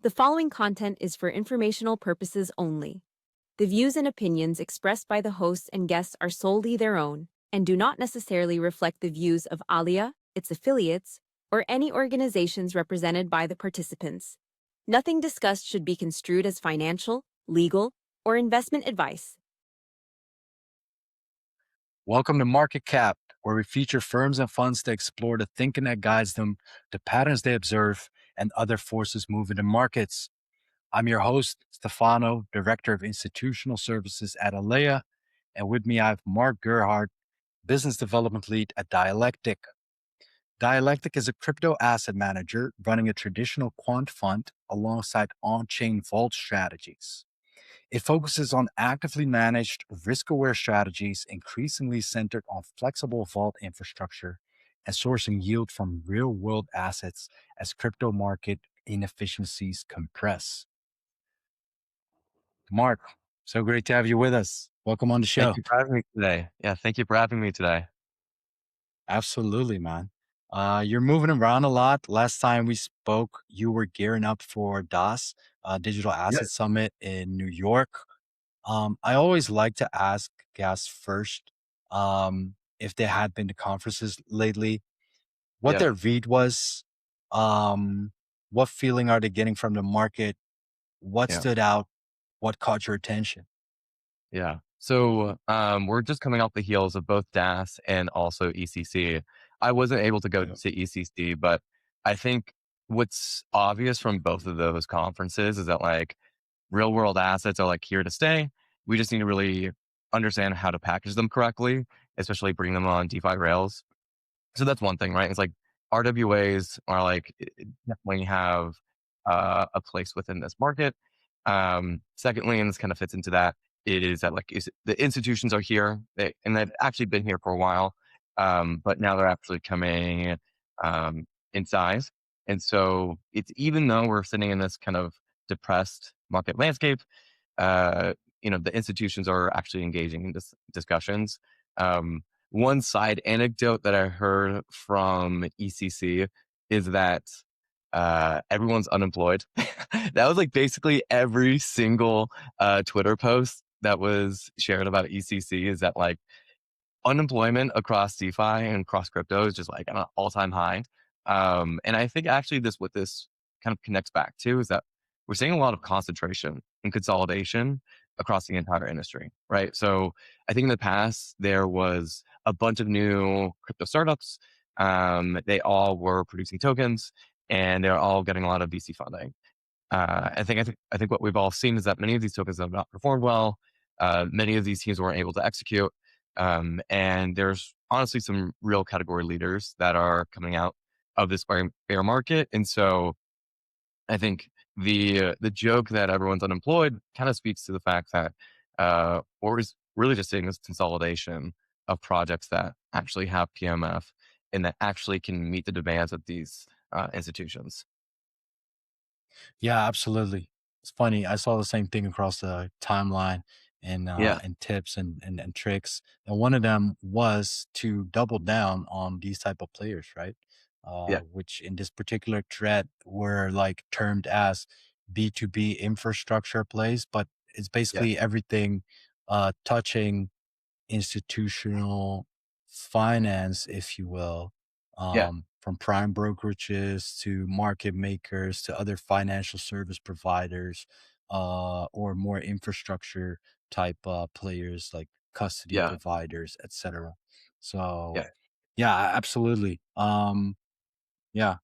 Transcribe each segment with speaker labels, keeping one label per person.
Speaker 1: The following content is for informational purposes only. The views and opinions expressed by the hosts and guests are solely their own and do not necessarily reflect the views of Alia, its affiliates, or any organizations represented by the participants. Nothing discussed should be construed as financial, legal, or investment advice.
Speaker 2: Welcome to Market Cap, where we feature firms and funds to explore the thinking that guides them, the patterns they observe, and other forces moving in markets. I'm your host, Stefano, Director of Institutional Services at Aave, and with me I have Mark Gerhart, Business Development Lead at Dialectic. Dialectic is a crypto asset manager running a traditional quant fund alongside on-chain vault strategies. It focuses on actively managed, risk-aware strategies, increasingly centered on flexible vault infrastructure and sourcing yield from real-world assets as crypto market inefficiencies compress. Mark, so great to have you with us. Welcome on the
Speaker 3: Thank
Speaker 2: show.
Speaker 3: you for having me today. Yeah, thank you for having me today.
Speaker 2: Absolutely, man. You're moving around a lot. Last time we spoke, you were gearing up for DAS, Digital
Speaker 3: Yeah,
Speaker 2: Asset Summit in New York. I always like to ask guests first if they had been to conferences lately, what
Speaker 3: yeah,
Speaker 2: their read was, um, what feeling are they getting from the market, what
Speaker 3: yeah,
Speaker 2: stood out, what caught your attention.
Speaker 3: yeah. So we're just coming off the heels of both DAS and also ECC. I wasn't able to go
Speaker 2: Yeah.
Speaker 3: to ECC, but I think what's obvious from both of those conferences is that like real world assets are like here to stay. We just need to really understand how to package them correctly, especially bring them on DeFi rails. So that's one thing, right? It's like RWAs are like definitely have a place within this market. Secondly, and this kind of fits into that, it is that like the institutions are here, and they've actually been here for a while, but now they're actually coming in size. And so it's even though we're sitting in this kind of depressed market landscape, uh, the institutions are actually engaging in discussions. Um, One side anecdote that I heard from ECC is that everyone's unemployed. That was like basically every single Twitter post that was shared about ECC is that like unemployment across DeFi and across crypto is just like at an all-time high. And I think actually what this kind of connects back to is that we're seeing a lot of concentration and consolidation across the entire industry, right? So I think in the past there was a bunch of new crypto startups. They all were producing tokens and they're all getting a lot of VC funding. I think what we've all seen is that many of these tokens have not performed well. Many of these teams weren't able to execute. And there's honestly some real category leaders that are coming out of this bear market. And so I think the joke that everyone's unemployed kind of speaks to the fact that or is really just seeing this consolidation of projects that actually have PMF and that actually can meet the demands of these institutions.
Speaker 2: Yeah, absolutely. It's funny. I saw the same thing across the timeline
Speaker 3: Yeah,
Speaker 2: and tips and tricks. And one of them was to double down on these type of players, right?
Speaker 3: yeah,
Speaker 2: Which in this particular thread were like termed as B2B infrastructure plays, but it's
Speaker 3: yeah,
Speaker 2: basically everything touching institutional finance, if you will,
Speaker 3: yeah,
Speaker 2: from prime brokerages to market makers to other financial service providers, or more infrastructure type players like custody
Speaker 3: yeah,
Speaker 2: providers, etc. So,
Speaker 3: yeah.
Speaker 2: yeah, absolutely. Yeah,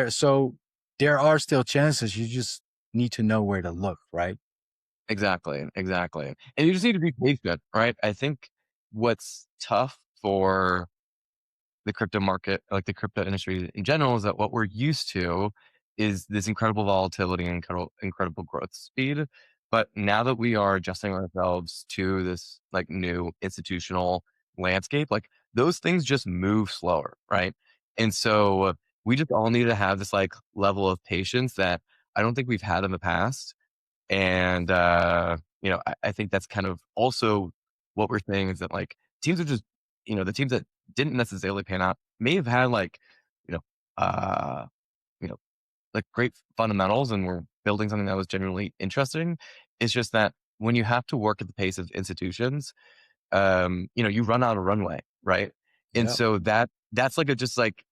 Speaker 2: so there are still chances. You just need to know where to look, right?
Speaker 3: Exactly, exactly. And you just need to be patient, right? I think what's tough for the crypto market, like the crypto industry in general, is that what we're used to is this incredible volatility and incredible growth speed. But now that we are adjusting ourselves to this like new institutional landscape, like those things just move slower, right? And so we just all need to have this like level of patience that I don't think we've had in the past. And I think that's kind of also what we're saying is that like teams are just, the teams that didn't necessarily pan out may have had like, you know, uh, you know, like great fundamentals and were building something that was genuinely interesting. It's just that when you have to work at the pace of institutions, you run out of runway, right? And
Speaker 2: Yeah,
Speaker 3: so that's like that's like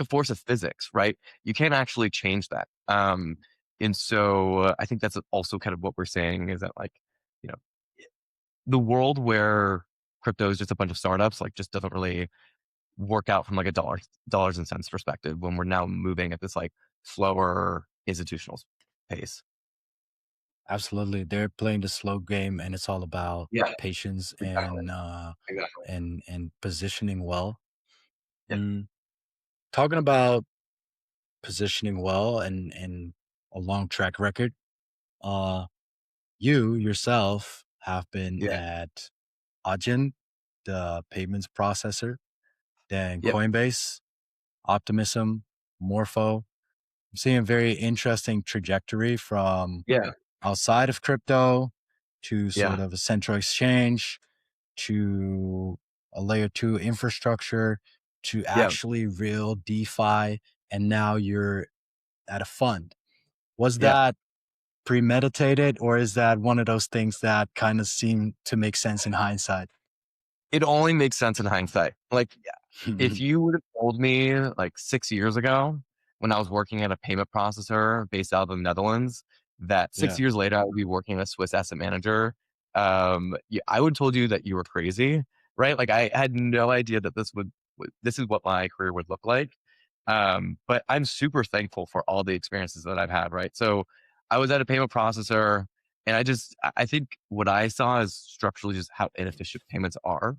Speaker 3: a force of physics, right? You can't actually change that. And so I think that's also kind of what we're saying is that like, you know, the world where crypto is just a bunch of startups, like just doesn't really work out from like a dollars and cents perspective when we're now moving at this like slower institutional pace.
Speaker 2: absolutely. They're playing the slow game, and it's all about
Speaker 3: Yeah,
Speaker 2: patience
Speaker 3: exactly.
Speaker 2: and
Speaker 3: Exactly.
Speaker 2: positioning well.
Speaker 3: Yeah.
Speaker 2: Mm, talking about positioning well and a long track record. Uh, you yourself have been
Speaker 3: Yeah.
Speaker 2: at Ajin, the payments processor, then
Speaker 3: Yep.
Speaker 2: Coinbase, Optimism, Morpho. I'm seeing a very interesting trajectory from
Speaker 3: Yeah.
Speaker 2: outside of crypto to
Speaker 3: Yeah.
Speaker 2: sort of a central exchange to a layer two infrastructure to
Speaker 3: Yeah.
Speaker 2: actually real DeFi. And now you're at a fund. Was
Speaker 3: Yeah.
Speaker 2: that premeditated or is that one of those things that kind of seem to make sense in hindsight?
Speaker 3: It only makes sense in hindsight. Like, if you would have told me like 6 years ago when I was working at a payment processor based out of the Netherlands, that six
Speaker 2: Yeah.
Speaker 3: years later I would be working at a Swiss asset manager, I would have told you that you were crazy, right? Like I had no idea that this is what my career would look like. But I'm super thankful for all the experiences that I've had, right? So I was at a payment processor and I think what I saw is structurally just how inefficient payments are.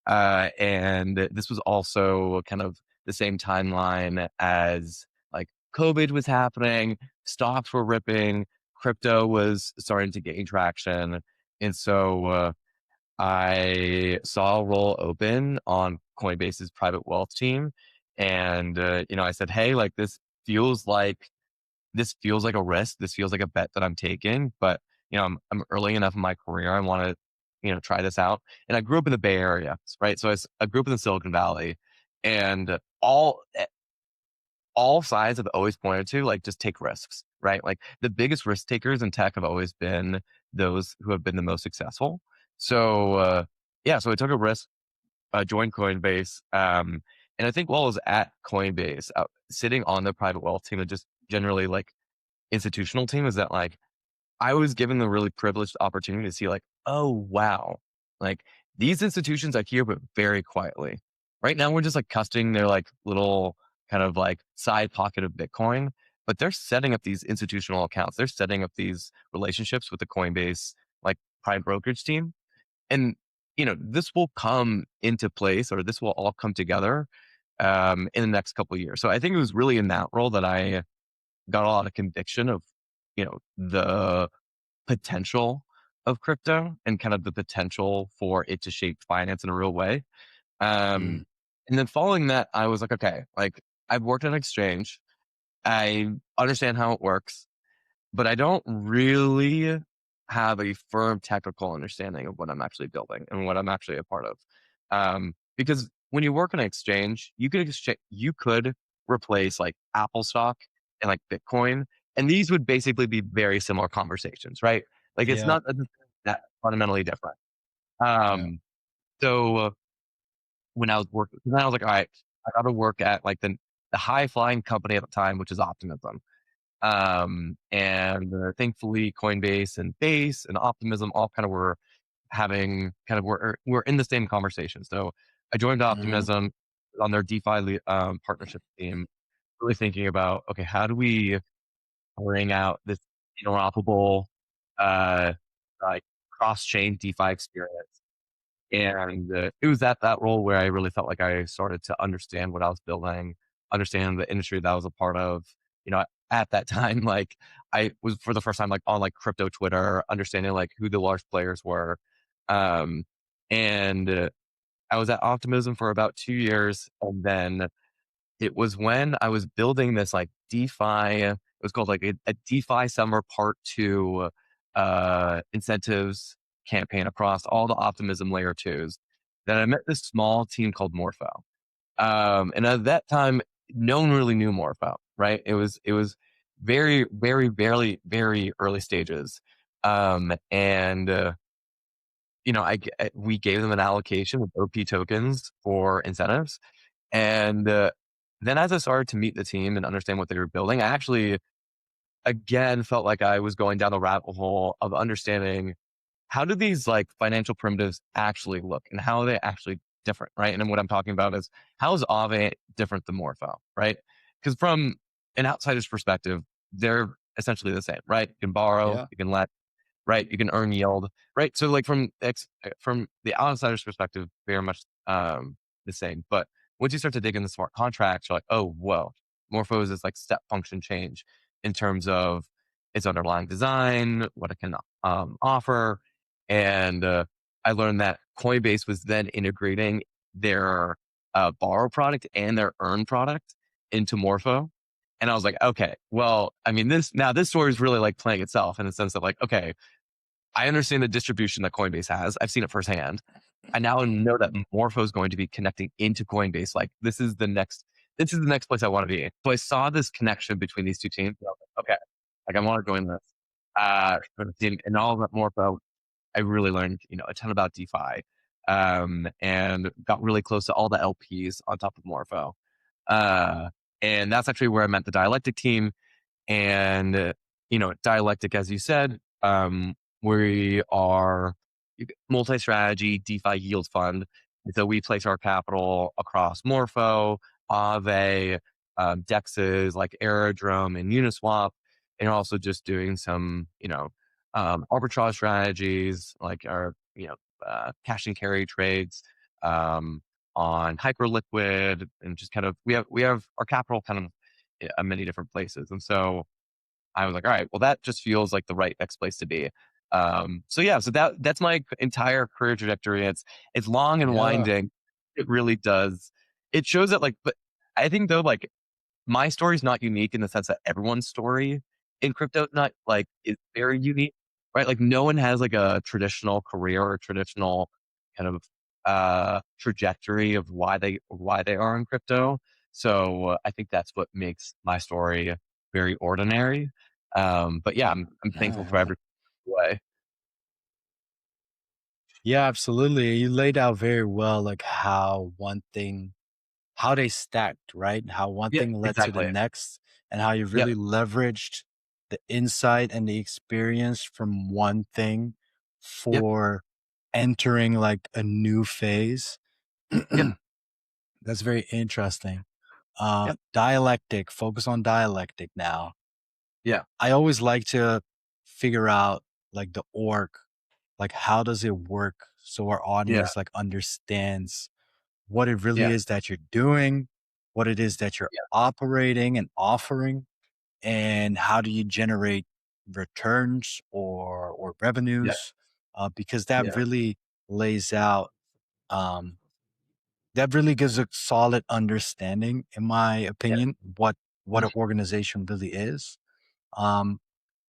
Speaker 3: And this was also kind of the same timeline as like COVID was happening, stocks were ripping, crypto was starting to gain traction. And so I saw a role open on Coinbase's private wealth team. And, I said, hey, like this feels like a risk. This feels like a bet that I'm taking, but I'm early enough in my career. I want to, try this out. And I grew up in the Bay Area, right? So I grew up in the Silicon Valley, and all sides have always pointed to like just take risks, right? Like the biggest risk takers in tech have always been those who have been the most successful. So so I took a risk, joined Coinbase, and I think while I was at Coinbase, sitting on the private wealth team and just generally like institutional team is that like I was given the really privileged opportunity to see like, oh wow, like these institutions are here, but very quietly. Right now, we're just like custody their like little kind of like side pocket of Bitcoin, but they're setting up these institutional accounts. They're setting up these relationships with the Coinbase like prime brokerage team, and this will come into place, or this will all come together in the next couple of years. So I think it was really in that role that I got a lot of conviction of, the potential of crypto and kind of the potential for it to shape finance in a real way. Um,
Speaker 2: Mm,
Speaker 3: and then following that, I was like, okay, like I've worked at an exchange. I understand how it works, but I don't really have a firm technical understanding of what I'm actually building and what I'm actually a part of. Because when you work on an exchange, you could replace like Apple stock and like Bitcoin, and these would basically be very similar conversations, right? Like it's
Speaker 2: yeah,
Speaker 3: not that fundamentally different.
Speaker 2: yeah.
Speaker 3: Um, so when I was working, then I was like, all right, I got to work at like the high flying company at the time, which is Optimism. And thankfully, Coinbase and Base and Optimism all kind of were having kind of were in the same conversation. So I joined
Speaker 2: Mhm,
Speaker 3: Optimism on their DeFi partnership team, really thinking about okay, how do we bring out this interoperable, uh, like cross chain DeFi experience? And it was at that role where I really felt like I started to understand what I was building, understand the industry that I was a part of. At that time, like I was for the first time like on like crypto Twitter, understanding like who the large players were. Um, and I was at Optimism for about 2 years, and then it was when I was building this like DeFi. It was called like a DeFi Summer Part Two incentives campaign across all the Optimism layer twos. That I met this small team called Morpho. And at that time, no one really knew Morpho, right? It was very, very, very, very early stages. And we gave them an allocation of OP tokens for incentives. And then as I started to meet the team and understand what they were building, I actually again felt like I was going down the rabbit hole of understanding how do these like financial primitives actually look and how are they actually different, right? And then what I'm talking about is how is Aave different than Morpho, right? Because from an outsider's perspective, they're essentially the same, right? You can borrow,
Speaker 2: Yeah.
Speaker 3: you can let, right? You can earn yield, right? So like from the outsider's perspective, very much the same. But once you start to dig into smart contracts, you're like, oh, whoa, Morpho is this like step function change in terms of its underlying design, what it can offer. And I learned that Coinbase was then integrating their borrow product and their earn product into Morpho. And I was like, okay, well, I mean, this story is really like playing itself in the sense that like, okay, I understand the distribution that Coinbase has. I've seen it firsthand. I now know that Morpho is going to be connecting into Coinbase. Like this is the next place I want to be. So I saw this connection between these two teams. And I was like, okay, like I want to join this. And all of that Morpho, I really learned, a ton about DeFi, and got really close to all the LPs on top of Morpho. Uh, and that's actually where I met the Dialectic team. And, Dialectic, as you said, we are multi-strategy DeFi yield fund. And so we place our capital across Morpho, Aave, DEXs like Aerodrome and Uniswap, and also just doing some, arbitrage strategies like our, cash and carry trades, on Hyperliquid, and just kind of we have our capital kind of many different places. And so I was like, all right, well, that just feels like the right next place to be. So that's my entire career trajectory. It's long and
Speaker 2: Yeah.
Speaker 3: winding. It really does. It shows that but I think though, like my story is not unique in the sense that everyone's story in crypto not like is very unique, right? Like no one has like a traditional career or traditional kind of trajectory of why they are in crypto. So I think that's what makes my story very ordinary. But yeah, I'm thankful for every way.
Speaker 2: Yeah, absolutely. You laid out very well, like how they stacked, right? How one
Speaker 3: Yeah,
Speaker 2: thing led to the
Speaker 3: exactly.
Speaker 2: next, and how you
Speaker 3: Yep.
Speaker 2: really leveraged the insight and the experience from one thing
Speaker 3: Yep.
Speaker 2: for entering like a new phase.
Speaker 3: Yep.
Speaker 2: That's very interesting.
Speaker 3: Yep.
Speaker 2: Dialectic, focus on dialectic now.
Speaker 3: Yeah.
Speaker 2: I always like to figure out like the org, like how does it work so our
Speaker 3: Yeah.
Speaker 2: audience like understands what it really
Speaker 3: Yeah.
Speaker 2: is that you're doing, what it is that you're
Speaker 3: Yeah.
Speaker 2: operating and offering, and how do you generate returns or
Speaker 3: Yeah.
Speaker 2: revenues? Because that
Speaker 3: Yeah.
Speaker 2: really lays out, um, that really gives a solid understanding, in my
Speaker 3: Yeah.
Speaker 2: opinion, what an
Speaker 3: Mhm.
Speaker 2: organization really is. Um,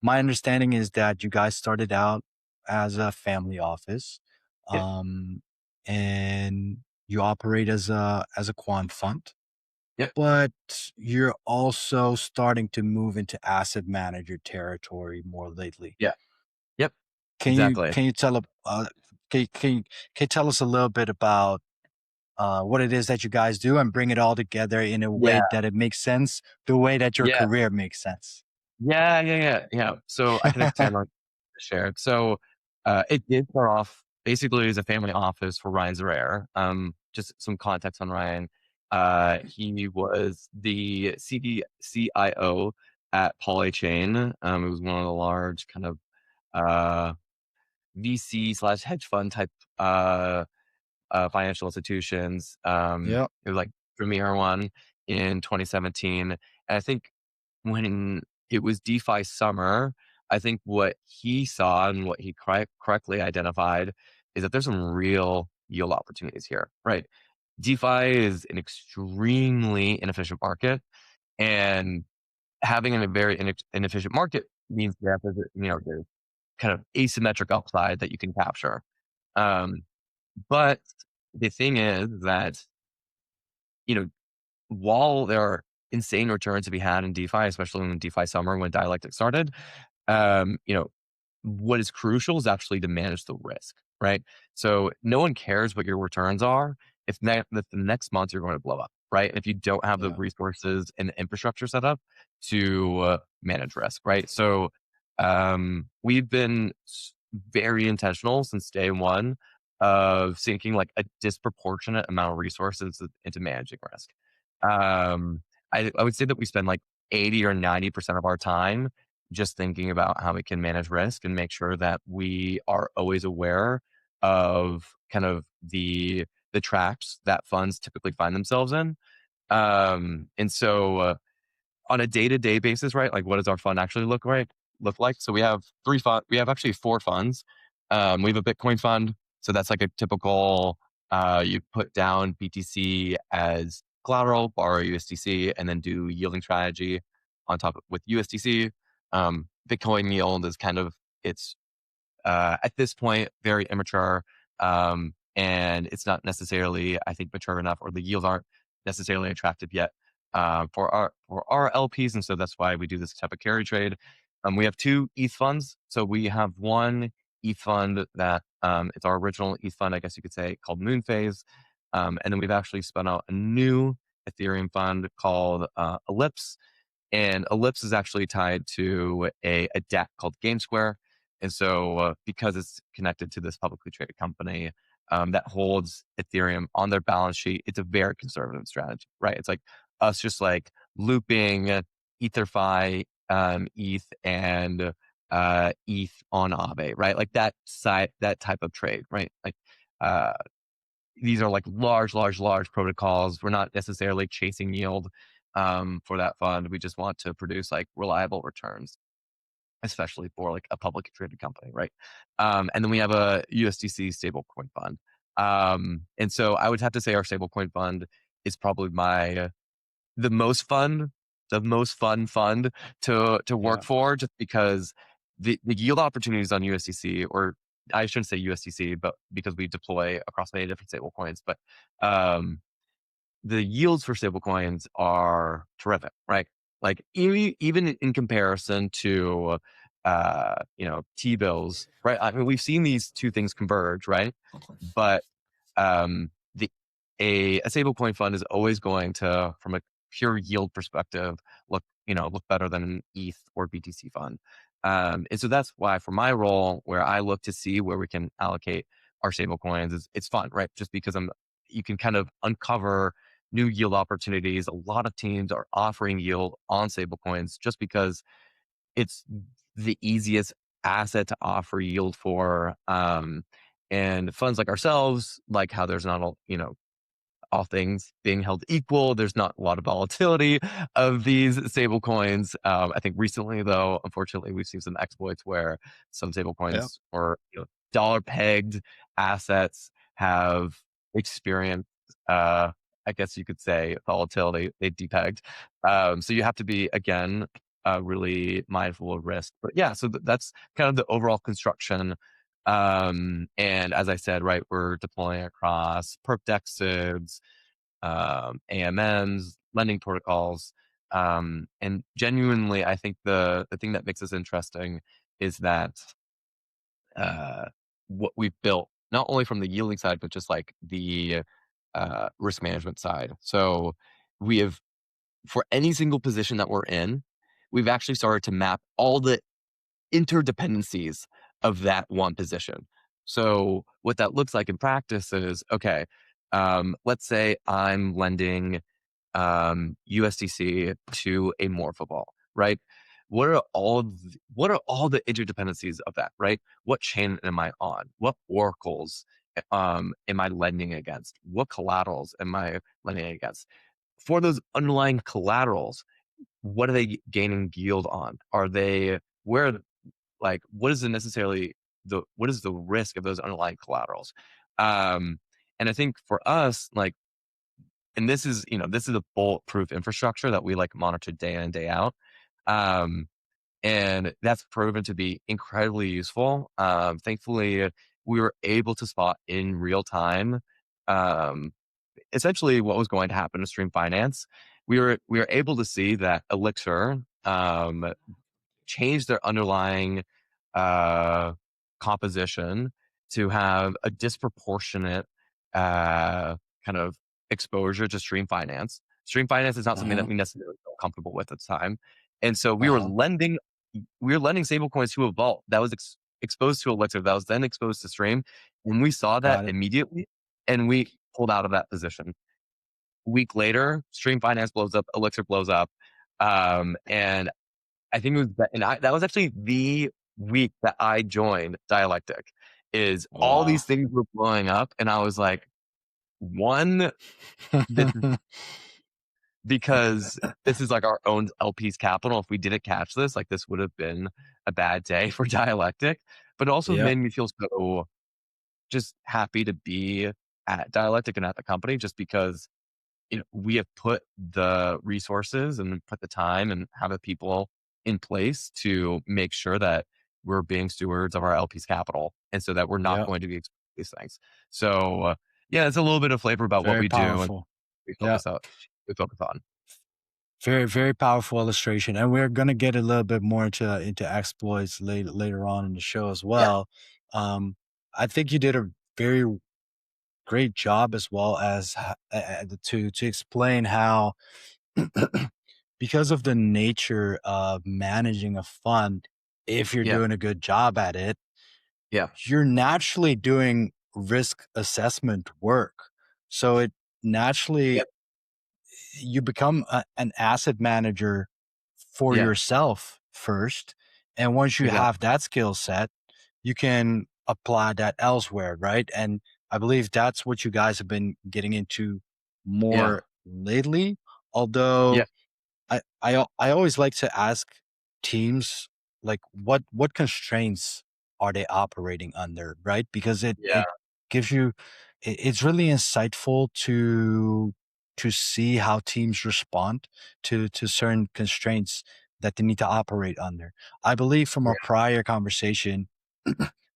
Speaker 2: my understanding is that you guys started out as a family office,
Speaker 3: Yeah.
Speaker 2: um, and you operate as a quant fund,
Speaker 3: Yeah.
Speaker 2: but you're also starting to move into asset manager territory more lately.
Speaker 3: Yeah. Yep.
Speaker 2: Can you
Speaker 3: Exactly.
Speaker 2: can you tell can you tell us a little bit about what it is that you guys do and bring it all together in a way
Speaker 3: Yeah.
Speaker 2: that it makes sense, the way that your
Speaker 3: Yeah.
Speaker 2: career makes sense?
Speaker 3: Yeah. Yeah. Yeah. Yeah. So I can expand on share. So it did start off basically as a family office for Ryan Zerair. Just some context on Ryan. He was the CIO at Polychain. It was one of the large kind of uh, VC/hedge fund type financial institutions.
Speaker 2: Yep.
Speaker 3: It was like premier one in 2017. And I think when it was DeFi summer, I think what he saw and what he correctly identified is that there's some real yield opportunities here, right? DeFi is an extremely inefficient market, and having a very inefficient market means that there's kind of asymmetric upside that you can capture. Um, but the thing is that, you know, while there insane returns to be had in DeFi, especially in DeFi summer when Dialectic started. What is crucial is actually to manage the risk, right? So no one cares what your returns are if the next month you're going to blow up, right? And if you don't have the resources and the infrastructure set up to manage risk, right? So we've been very intentional since day one of sinking like a disproportionate amount of resources into managing risk. I would say that we spend like 80 or 90% of our time just thinking about how we can manage risk and make sure that we are always aware of kind of the traps that funds typically find themselves in. And so on a day-to-day basis, right? Like what does our fund actually look like? So we have we have actually 4 funds. We have a Bitcoin fund. So that's like a typical you put down BTC as collateral, borrow USDC, and then do yielding strategy on top of with USDC. Bitcoin yield is kind of it's at this point very immature, and it's not necessarily I think mature enough, or the yields aren't necessarily attractive yet for our LPs, and so that's why we do this type of carry trade. We have 2 ETH funds, so we have one ETH fund that it's our original ETH fund, I guess you could say, called Moonphase, and then we've actually spun out a new Ethereum fund called Ellipse. And Ellipse is actually tied to a DApp called GameSquare. And so, because it's connected to this publicly traded company that holds Ethereum on their balance sheet, it's a very conservative strategy, right? It's like us just like looping EtherFi, ETH, and ETH on Aave, right? Like that type of trade, right? Like these are like large protocols. We're not necessarily chasing yield for that fund. We just want to produce like reliable returns, especially for like a publicly traded company, right? And then we have a USDC stablecoin fund. And so I would have to say our stablecoin fund is probably the most fun fund to work for, just because the yield opportunities on USDC, or I shouldn't say USDC, but because we deploy across many different stablecoins, but the yields for stablecoins are terrific, right? Like even in comparison to T-bills, right? I mean, we've seen these two things converge, right? But the a stablecoin fund is always going to, from a pure yield perspective, look better than an ETH or BTC fund. And so that's why for my role, where I look to see where we can allocate our stablecoins, it's fun, right? Just because you can kind of uncover new yield opportunities. A lot of teams are offering yield on stablecoins just because it's the easiest asset to offer yield for. And funds like ourselves, like how there's not all things being held equal, there's not a lot of volatility of these stable coins. I think recently, though, unfortunately, we've seen some exploits where some stable coins or dollar pegged assets have experienced, I guess you could say, volatility. They depegged. So you have to be, again, really mindful of risk. But yeah, so that's kind of the overall construction. And as I said, right, we're deploying across perp dexes, AMMs, lending protocols. And genuinely, I think the thing that makes us interesting is that what we've built, not only from the yielding side, but just like the risk management side. So we have, for any single position that we're in, we've actually started to map all the interdependencies of that one position. So what that looks like in practice is, okay, let's say I'm lending USDC to a Morphaball, right? What are all the interdependencies of that, right? What chain am I on? What oracles am I lending against? What collaterals am I lending against? For those underlying collaterals, what are they gaining yield on? Are they like what is what is the risk of those underlying collaterals? And I think for us, like, and this is a bulletproof infrastructure that we like monitor day in and day out. And that's proven to be incredibly useful. Thankfully, we were able to spot in real time, essentially what was going to happen to stream finance. we were able to see that Elixir changed their underlying uh, composition to have a disproportionate kind of exposure to stream finance. Stream finance is not something that
Speaker 2: Uh-huh.
Speaker 3: we necessarily felt comfortable with at the time, and so
Speaker 2: Uh-huh.
Speaker 3: we were lending stablecoins to a vault that was exposed to Elixir, that was then exposed to Stream, and we saw that
Speaker 2: Got it.
Speaker 3: immediately, and we pulled out of that position. Week later, Stream Finance blows up, Elixir blows up, and I think it was that was actually the week that I joined Dialectic. Is all
Speaker 2: Wow.
Speaker 3: these things were blowing up, and I was like, one, this is because this is like our own LP's capital. If we didn't catch this, like this would have been a bad day for Dialectic. But it also
Speaker 2: Yeah.
Speaker 3: made me feel so just happy to be at Dialectic and at the company, just because we have put the resources and put the time and have the people in place to make sure that we're being stewards of our LP's capital, and so that we're not
Speaker 2: Yeah.
Speaker 3: going to be exposed to these things. So yeah, it's a little bit of flavor about what
Speaker 2: Very
Speaker 3: we do and
Speaker 2: powerful.
Speaker 3: we
Speaker 2: Yeah.
Speaker 3: focus on.
Speaker 2: Very, very powerful illustration. And we're gonna get a little bit more into exploits later on in the show as
Speaker 3: Yeah,
Speaker 2: well. I think you did a very great job as well as to explain how because of the nature of managing a fund, if you're
Speaker 3: yeah,
Speaker 2: doing a good job at it,
Speaker 3: yeah,
Speaker 2: you're naturally doing risk assessment work. So it naturally,
Speaker 3: yep,
Speaker 2: you become an asset manager for
Speaker 3: yeah,
Speaker 2: yourself first. And once you have
Speaker 3: exactly.
Speaker 2: that skill set, you can apply that elsewhere, right? And I believe that's what you guys have been getting into
Speaker 3: Yeah,
Speaker 2: more lately.
Speaker 3: yeah,
Speaker 2: Although I always like to ask teams like what constraints are they operating under, right? Because
Speaker 3: yeah,
Speaker 2: it gives you it's really insightful to see how teams respond to certain constraints that they need to operate under. I believe from our
Speaker 3: yeah,
Speaker 2: prior conversation,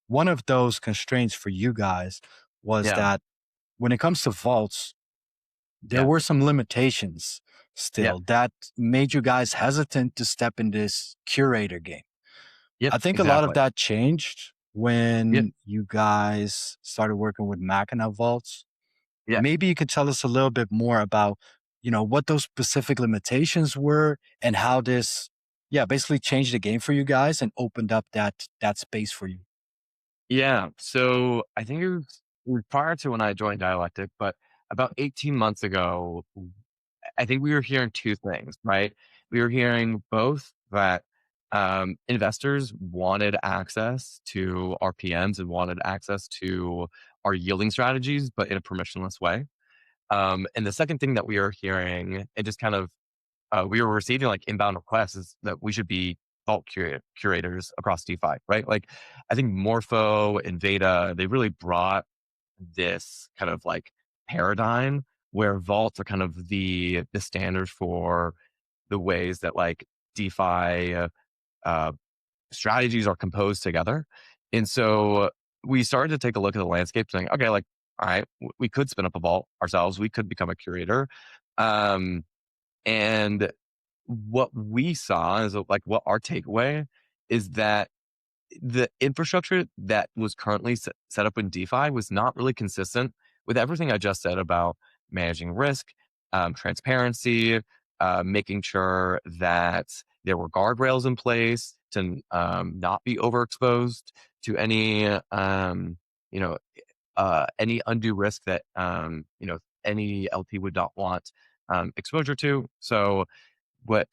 Speaker 2: one of those constraints for you guys was
Speaker 3: yeah,
Speaker 2: that when it comes to vaults, there
Speaker 3: yeah,
Speaker 2: were some limitations
Speaker 3: yeah,
Speaker 2: still that made you guys hesitant to step in this curator game.
Speaker 3: yep,
Speaker 2: I think a lot of
Speaker 3: exactly.
Speaker 2: that changed
Speaker 3: Yep,
Speaker 2: when you guys started working with Mackinac vaults.
Speaker 3: yeah.
Speaker 2: Maybe you could tell us a little bit more about, what those specific limitations were and how this, yeah, basically changed the game for you guys and opened up that space for you.
Speaker 3: Yeah. So I think it was prior to when I joined Dialectic, but about 18 months ago, I think we were hearing two things, right? We were hearing both that investors wanted access to our PMs and wanted access to our yielding strategies, but in a permissionless way. And the second thing that we are hearing, and just kind of we were receiving like inbound requests is that we should be vault curators across DeFi, right? Like I think Morpho and Veda, they really brought this kind of like paradigm where vaults are kind of the standard for the ways that like DeFi uh, strategies are composed together. And so we started to take a look at the landscape saying, okay, like, all right, we could spin up a vault ourselves. We could become a curator. Um, and what we saw is like what our takeaway is that the infrastructure that was currently set up in DeFi was not really consistent with everything I just said about managing risk, transparency, making sure that there were guardrails in place to not be overexposed to you know, any undue risk that any LP would not want exposure to. So what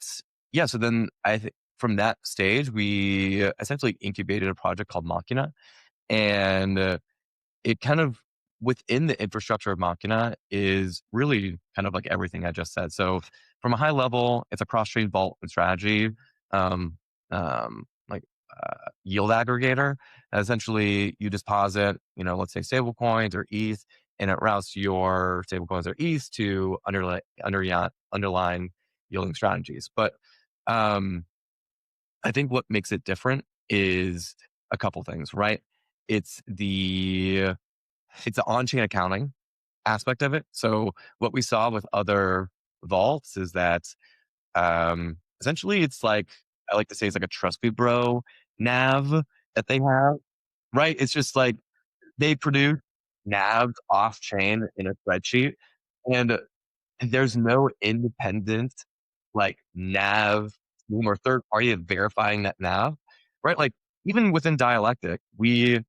Speaker 3: so then I think from that stage, we essentially incubated a project called Machina, and it kind of within the infrastructure of Machina is really kind of like everything I just said. So from a high level, it's a cross-chain vault and strategy, um, like yield aggregator. Essentially, you deposit, let's say stable coins or ETH, and it routes your stable coins or ETH to underlying yielding strategies. But um, I think what makes it different is a couple things, right? It's the on-chain accounting aspect of it. So what we saw with other vaults is that essentially it's like, I like to say it's like a trust me bro nav that they have, right? It's just like they produce navs off chain in a spreadsheet, and there's no independent like nav team or third party of verifying that nav, right? Like even within Dialectic, we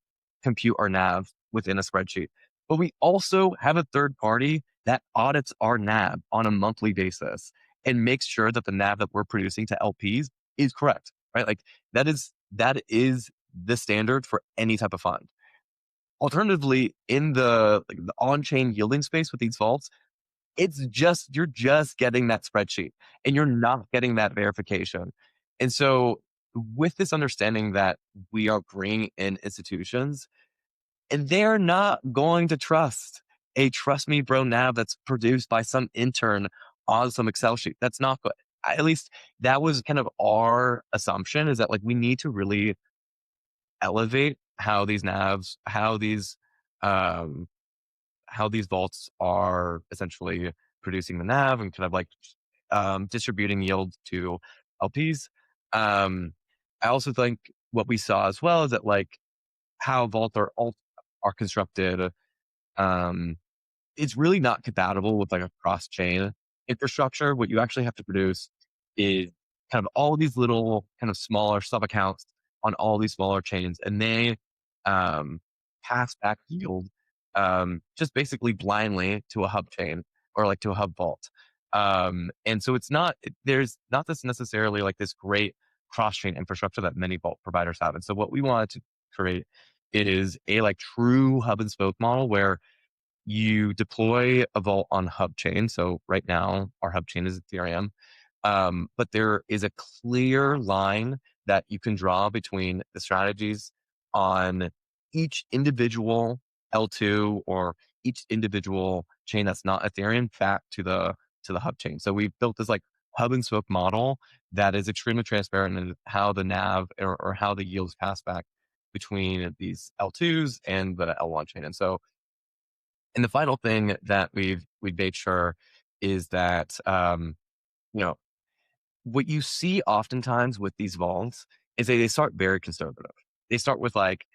Speaker 3: compute our nav within a spreadsheet, but we also have a third party that audits our nav on a monthly basis and makes sure that the nav that we're producing to LPs is correct, right? Like that is the standard for any type of fund. Alternatively, in the like the on-chain yielding space with these vaults, you're just getting that spreadsheet and you're not getting that verification. And so with this understanding that we are bringing in institutions and they're not going to trust a trust me bro nav that's produced by some intern on some Excel sheet. That's not good. At least that was kind of our assumption, is that like we need to really elevate how these navs, um, how these vaults are essentially producing the nav and kind of like distributing yield to LPs. Um, I also think what we saw as well is that like how vaults are constructed, um, it's really not compatible with like a cross chain infrastructure. What you actually have to produce is kind of all these little kind of smaller sub accounts on all these smaller chains, and they um, pass back yield just basically blindly to a hub chain or like to a hub vault. And so there's not this necessarily like this great cross chain infrastructure that many vault providers have. And so what we wanted to create is a like true hub and spoke model where you deploy a vault on hub chain. So right now our hub chain is Ethereum. But there is a clear line that you can draw between the strategies on each individual L2 or each individual chain that's not Ethereum back to the hub chain. So we've built this like hub and spoke model that is extremely transparent in how the nav or how the yields pass back between these L2s and the L1 chain. And the final thing that we've made sure is that you know, what you see oftentimes with these vaults is they start very conservative. They start with like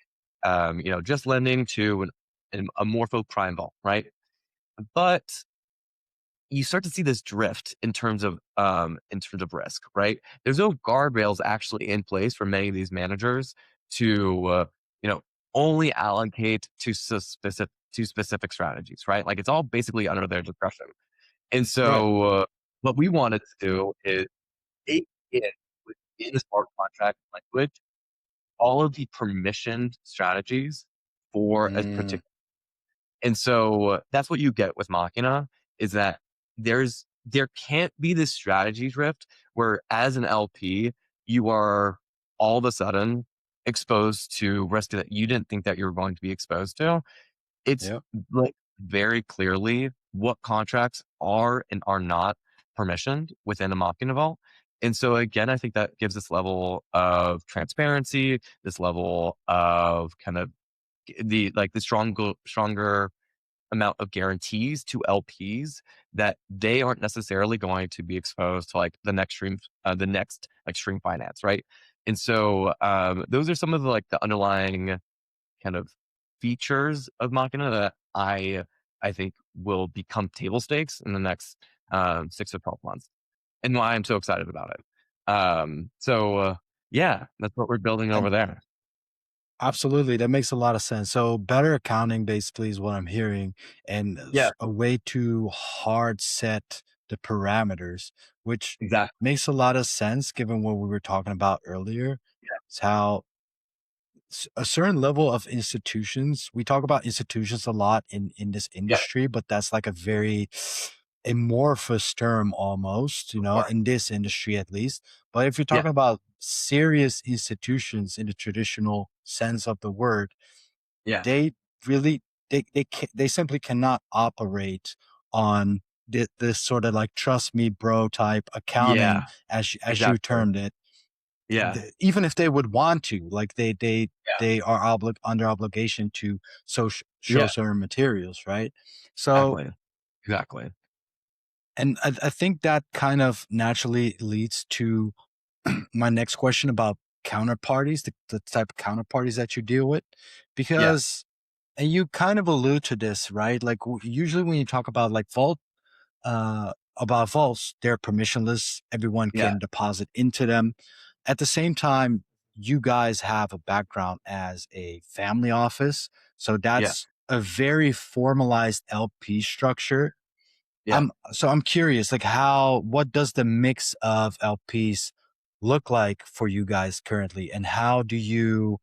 Speaker 3: just lending to a morpho prime vault, right? But you start to see this drift in terms of risk, right? There's no guardrails actually in place for many of these managers to you know only allocate to specific strategies, right? Like it's all basically under their discretion. And
Speaker 2: Right.
Speaker 3: so what we wanted to do is take in within the smart contract language all of the permissioned strategies for a
Speaker 2: Mm,
Speaker 3: particular. And so that's what you get with Machina, is that there can't be this strategy drift where as an LP, you are all of a sudden exposed to risk that you didn't think that you were going to be exposed to. It's
Speaker 2: yeah.
Speaker 3: like very clearly what contracts are and are not permissioned within a Machina vault. And so again, I think that gives this level of transparency, this level of kind of the stronger amount of guarantees to LPs that they aren't necessarily going to be exposed to like the next like stream finance, right? And so those are some of the like the underlying kind of features of Machina that I think will become table stakes in the next 6 to 12 months, and why I'm so excited about it. Yeah, that's what we're building over
Speaker 2: And
Speaker 3: there.
Speaker 2: absolutely, that makes a lot of sense. So better accounting basically is what I'm hearing, and
Speaker 3: Yeah,
Speaker 2: a way to hard set the parameters, which
Speaker 3: exactly.
Speaker 2: makes a lot of sense given what we were talking about earlier. It's how a certain level of institutions, we talk about institutions a lot in this
Speaker 3: Yeah,
Speaker 2: industry, but that's like a very amorphous term almost,
Speaker 3: of course.
Speaker 2: in this industry at least. But if you're
Speaker 3: Yeah,
Speaker 2: talking about serious institutions in the traditional sense of the word,
Speaker 3: yeah,
Speaker 2: they really they simply cannot operate on this sort of like trust me bro type accounting
Speaker 3: yeah,
Speaker 2: as you
Speaker 3: exactly.
Speaker 2: termed it.
Speaker 3: Yeah,
Speaker 2: Even if they would want to, like
Speaker 3: yeah,
Speaker 2: they are under obligation to show
Speaker 3: yeah,
Speaker 2: certain materials, right? So
Speaker 3: exactly, exactly.
Speaker 2: And I think that kind of naturally leads to my next question about counterparties, the type of counterparties that you deal with,
Speaker 3: Yeah,
Speaker 2: because, and you kind of allude to this, right? Like usually when you talk about like about vaults, they're permissionless. Everyone
Speaker 3: yeah,
Speaker 2: can deposit into them. At the same time, you guys have a background as a family office. So
Speaker 3: yeah,
Speaker 2: that's a very formalized LP structure.
Speaker 3: yeah,
Speaker 2: I'm curious, like what does the mix of LPs look like for you guys currently, and
Speaker 3: yeah,
Speaker 2: how do you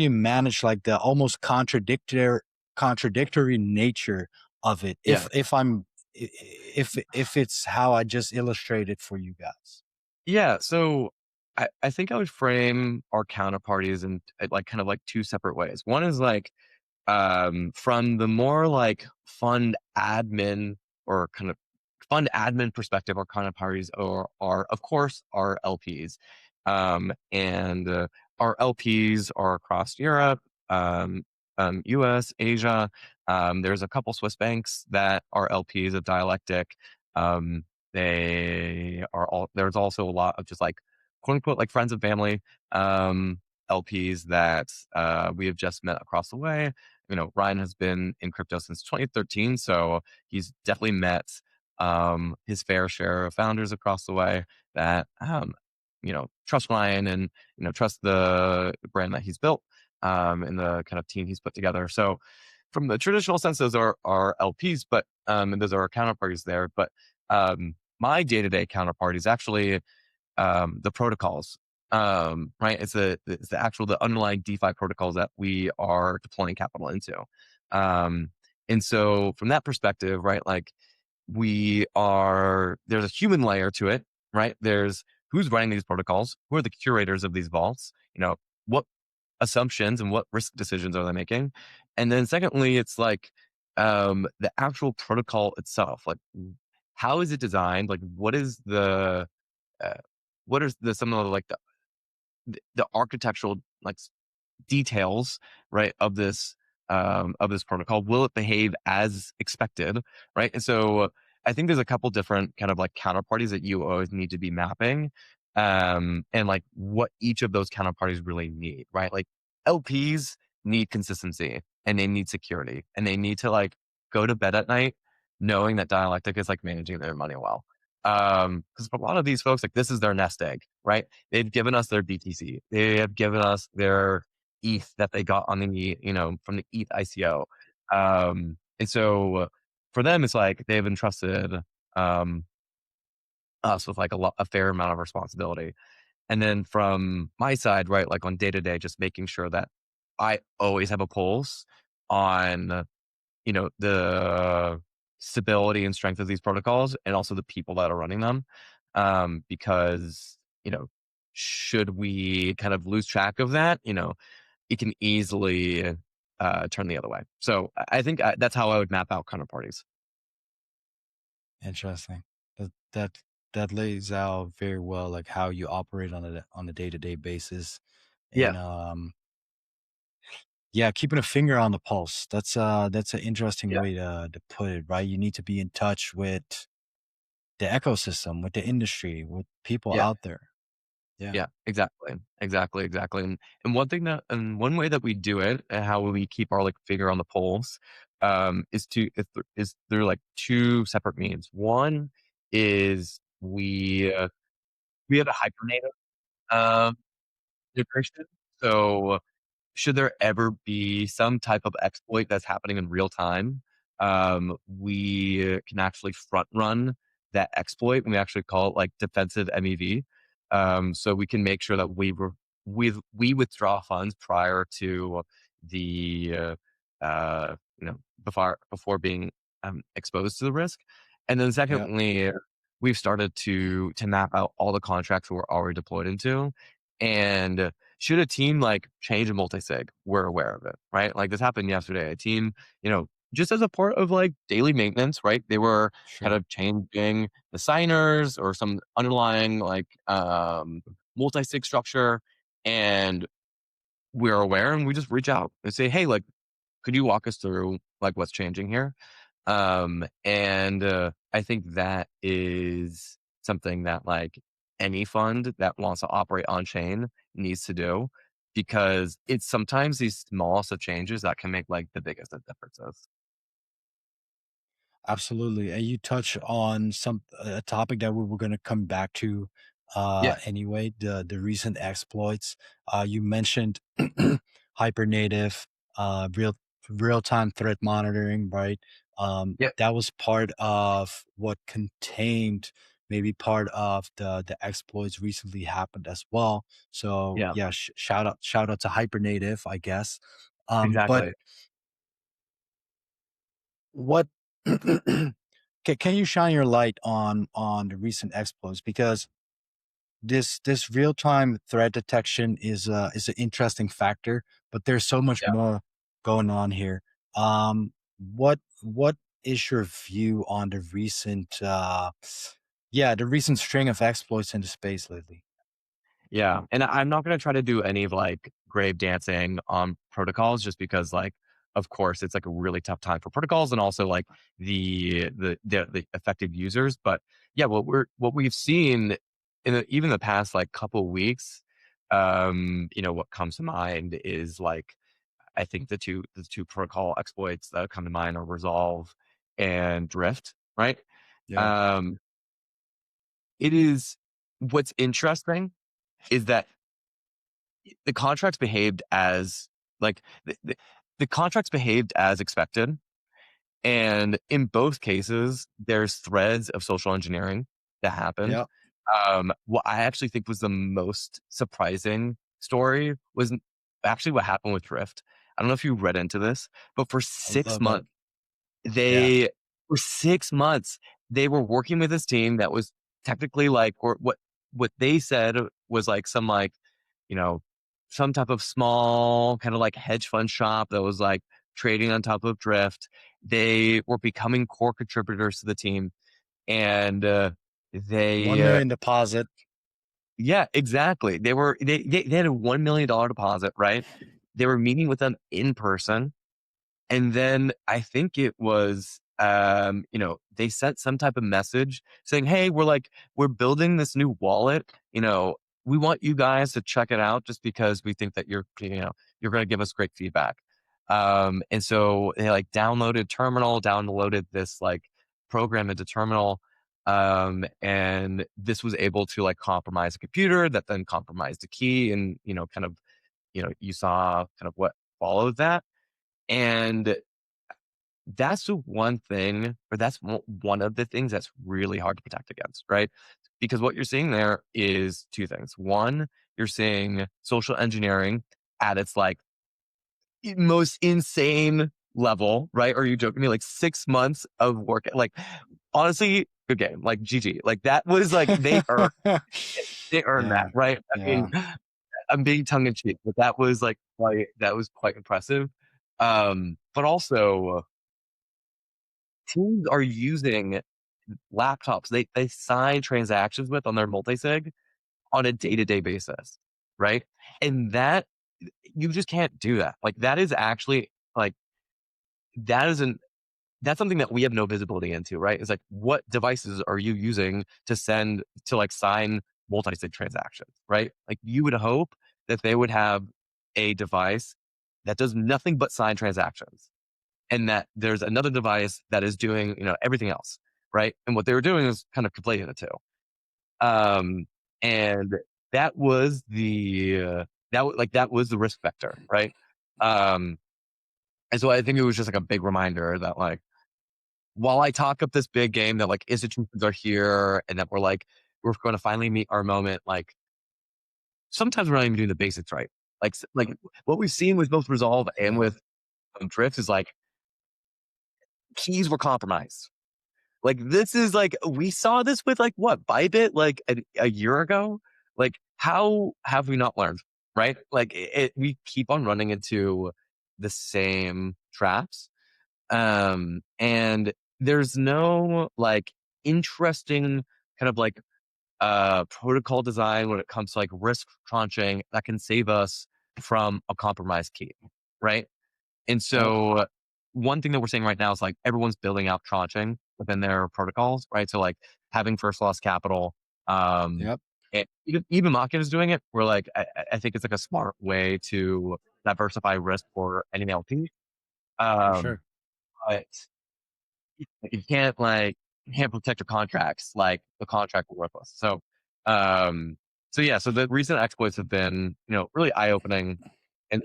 Speaker 2: manage like the almost contradictory nature of it?
Speaker 3: yeah.
Speaker 2: If it's how I just illustrated for you guys.
Speaker 3: Yeah. So I think I would frame our counterparties in like kind of like two separate ways. One is like from the more like fund admin or kind of fund admin perspective, our counterparties are of course our LPs, and our LPs are across Europe, U.S., Asia. There's a couple Swiss banks that are LPs of Dialectic. Um, there's also a lot of just like quote unquote like friends and family LPs that we have just met across the way. Ryan has been in crypto since 2013, so he's definitely met his fair share of founders across the way that trust Ryan and trust the brand that he's built and the kind of team he's put together. So from the traditional sense, those are our LPs, but and those are our counterparties there. But my day-to-day counterpart is actually the protocols. Right? It's the underlying DeFi protocols that we are deploying capital into. Um, and so from that perspective, right, like there's a human layer to it, right? There's who's running these protocols, who are the curators of these vaults, what assumptions and what risk decisions are they making? And then secondly, it's like the actual protocol itself, like how is it designed? Like uh, what is the some of the like the architectural like details, right, of this protocol? Will it behave as expected, right? And so I think there's a couple different kind of like counterparties that you always need to be mapping, and like what each of those counterparties really need, right? Like LPs need consistency and they need security and they need to like go to bed at night knowing that Dialectic is like managing their money well. Because for a lot of these folks, like this is their nest egg, right? They've given us their BTC. They have given us their ETH that they got on the, from the ETH ICO. And so for them, it's like they've entrusted um, us with like a fair amount of responsibility. And then from my side, right, like on day to day, just making sure that I always have a pulse on, the stability and strength of these protocols and also the people that are running them. Because, should we kind of lose track of that, it can easily turn the other way. So I think that's how I would map out counterparties.
Speaker 2: Interesting. That that that lays out very well like how you operate on a day-to-day basis.
Speaker 3: Yeah,
Speaker 2: And yeah, keeping a finger on the pulse. That's an interesting
Speaker 3: yeah,
Speaker 2: way to put it, right? You need to be in touch with the ecosystem, with the industry, with people
Speaker 3: yeah,
Speaker 2: out there. Yeah.
Speaker 3: yeah, exactly, exactly, exactly. And one way that we do it and how we keep our like finger on the pulse, is through like two separate means. One is we have a Hypernative integration. So should there ever be some type of exploit that's happening in real time, we can actually front run that exploit, and we actually call it like defensive MEV. So we can make sure that we withdraw funds prior to the before being exposed to the risk. And then
Speaker 2: Yeah.
Speaker 3: secondly, we've started to map out all the contracts we're already deployed into, and should a team like change a multi-sig, we're aware of it, right? Like this happened yesterday. A team, just as a part of like daily maintenance, right? They were kind
Speaker 2: Sure.
Speaker 3: of changing the signers or some underlying like multi-sig structure. And we're aware and we just reach out and say, hey, like, could you walk us through like what's changing here? And I think that is something that like any fund that wants to operate on chain needs to do, because it's sometimes these smallest of changes that can make like the biggest of differences.
Speaker 2: Absolutely. And you touch on a topic that we were going to come back to
Speaker 3: Yeah.
Speaker 2: anyway, the recent exploits. You mentioned hypernative, real-time threat monitoring, right?
Speaker 3: Yeah.
Speaker 2: That was part of what contained maybe part of the exploits recently happened as well. So
Speaker 3: Yeah.
Speaker 2: yeah, shout out to hypernative, I guess. But
Speaker 3: Exactly.
Speaker 2: what can you shine your light on the recent exploits, because this real-time threat detection is an interesting factor, but there's so much
Speaker 3: Yeah.
Speaker 2: more going on here. What is your view on the recent the recent string of exploits in the space lately?
Speaker 3: Yeah. And I'm not going to try to do any of like grave dancing on protocols, just because like, of course, it's like a really tough time for protocols and also like the affected users. But yeah, what we've seen in even the past like couple weeks, what comes to mind is like, I think the two protocol exploits that come to mind are Resolve and Drift, right?
Speaker 2: Yeah,
Speaker 3: Um, it is what's interesting is that the contracts behaved as like the contracts behaved as expected. And in both cases, there's threads of social engineering that happened.
Speaker 2: yeah,
Speaker 3: What I actually think was the most surprising story was actually what happened with Drift. I don't know if you read into this, but for six
Speaker 2: about
Speaker 3: months,
Speaker 2: yeah,
Speaker 3: they for 6 months, they were working with this team that was technically like, or what they said was like some like, you know, some type of small kind of like hedge fund shop that was like trading on top of Drift. They were becoming core contributors to the team, and
Speaker 2: one
Speaker 3: they,
Speaker 2: million deposit.
Speaker 3: yeah, exactly. They had a $1 million deposit, right? They were meeting with them in person, and then I think it was, they sent some type of message saying, "Hey, we're building this new wallet. We want you guys to check it out, just because we think that you're going to give us great feedback." And so they like downloaded this like program into Terminal, and this was able to like compromise a computer that then compromised a key, and you saw kind of what followed that. And that's the one thing, or that's one of the things that's really hard to protect against, right? Because what you're seeing there is two things. One, you're seeing social engineering at its like most insane level, right? Or are you joking me? Like 6 months of work, like honestly, good game, like GG, like that was like they earned that,
Speaker 2: Yeah,
Speaker 3: right? I
Speaker 2: yeah.
Speaker 3: mean, I'm being tongue in cheek, but that was quite impressive. But also, teams are using laptops they sign transactions with on their multisig on a day-to-day basis, right? And that, you just can't do that. Like that is actually like that isn't that's something that we have no visibility into, right? It's like, what devices are you using to like sign multi-sig transactions, right? Like you would hope that they would have a device that does nothing but sign transactions, and that there's another device that is doing, everything else, right? And what they were doing is kind of conflating the two. Um, and that was that was the risk vector, right? Um, and so I think it was just like a big reminder that like, while I talk up this big game that like institutions are here and that we're going to finally meet our moment, like sometimes we're not even doing the basics right. Like what we've seen with both Resolve and
Speaker 2: Yeah.
Speaker 3: with Drift is like keys were compromised. Like this is like, we saw this with like what, Bybit like a year ago. Like how have we not learned, right? Like we keep on running into the same traps. And there's no like interesting kind of like protocol design when it comes to like risk tranching that can save us from a compromised key, right? And
Speaker 2: Yep.
Speaker 3: so one thing that we're seeing right now is like everyone's building out tranching within their protocols, right? So like having first loss capital, um,
Speaker 2: Yep,
Speaker 3: and even Machina is doing it. We're like, I think it's like a smart way to diversify risk for any LP.
Speaker 2: for
Speaker 3: Um,
Speaker 2: sure.
Speaker 3: but you can't like you can't protect your contracts like the contract will worthless. Um, so yeah, so the recent exploits have been really eye opening and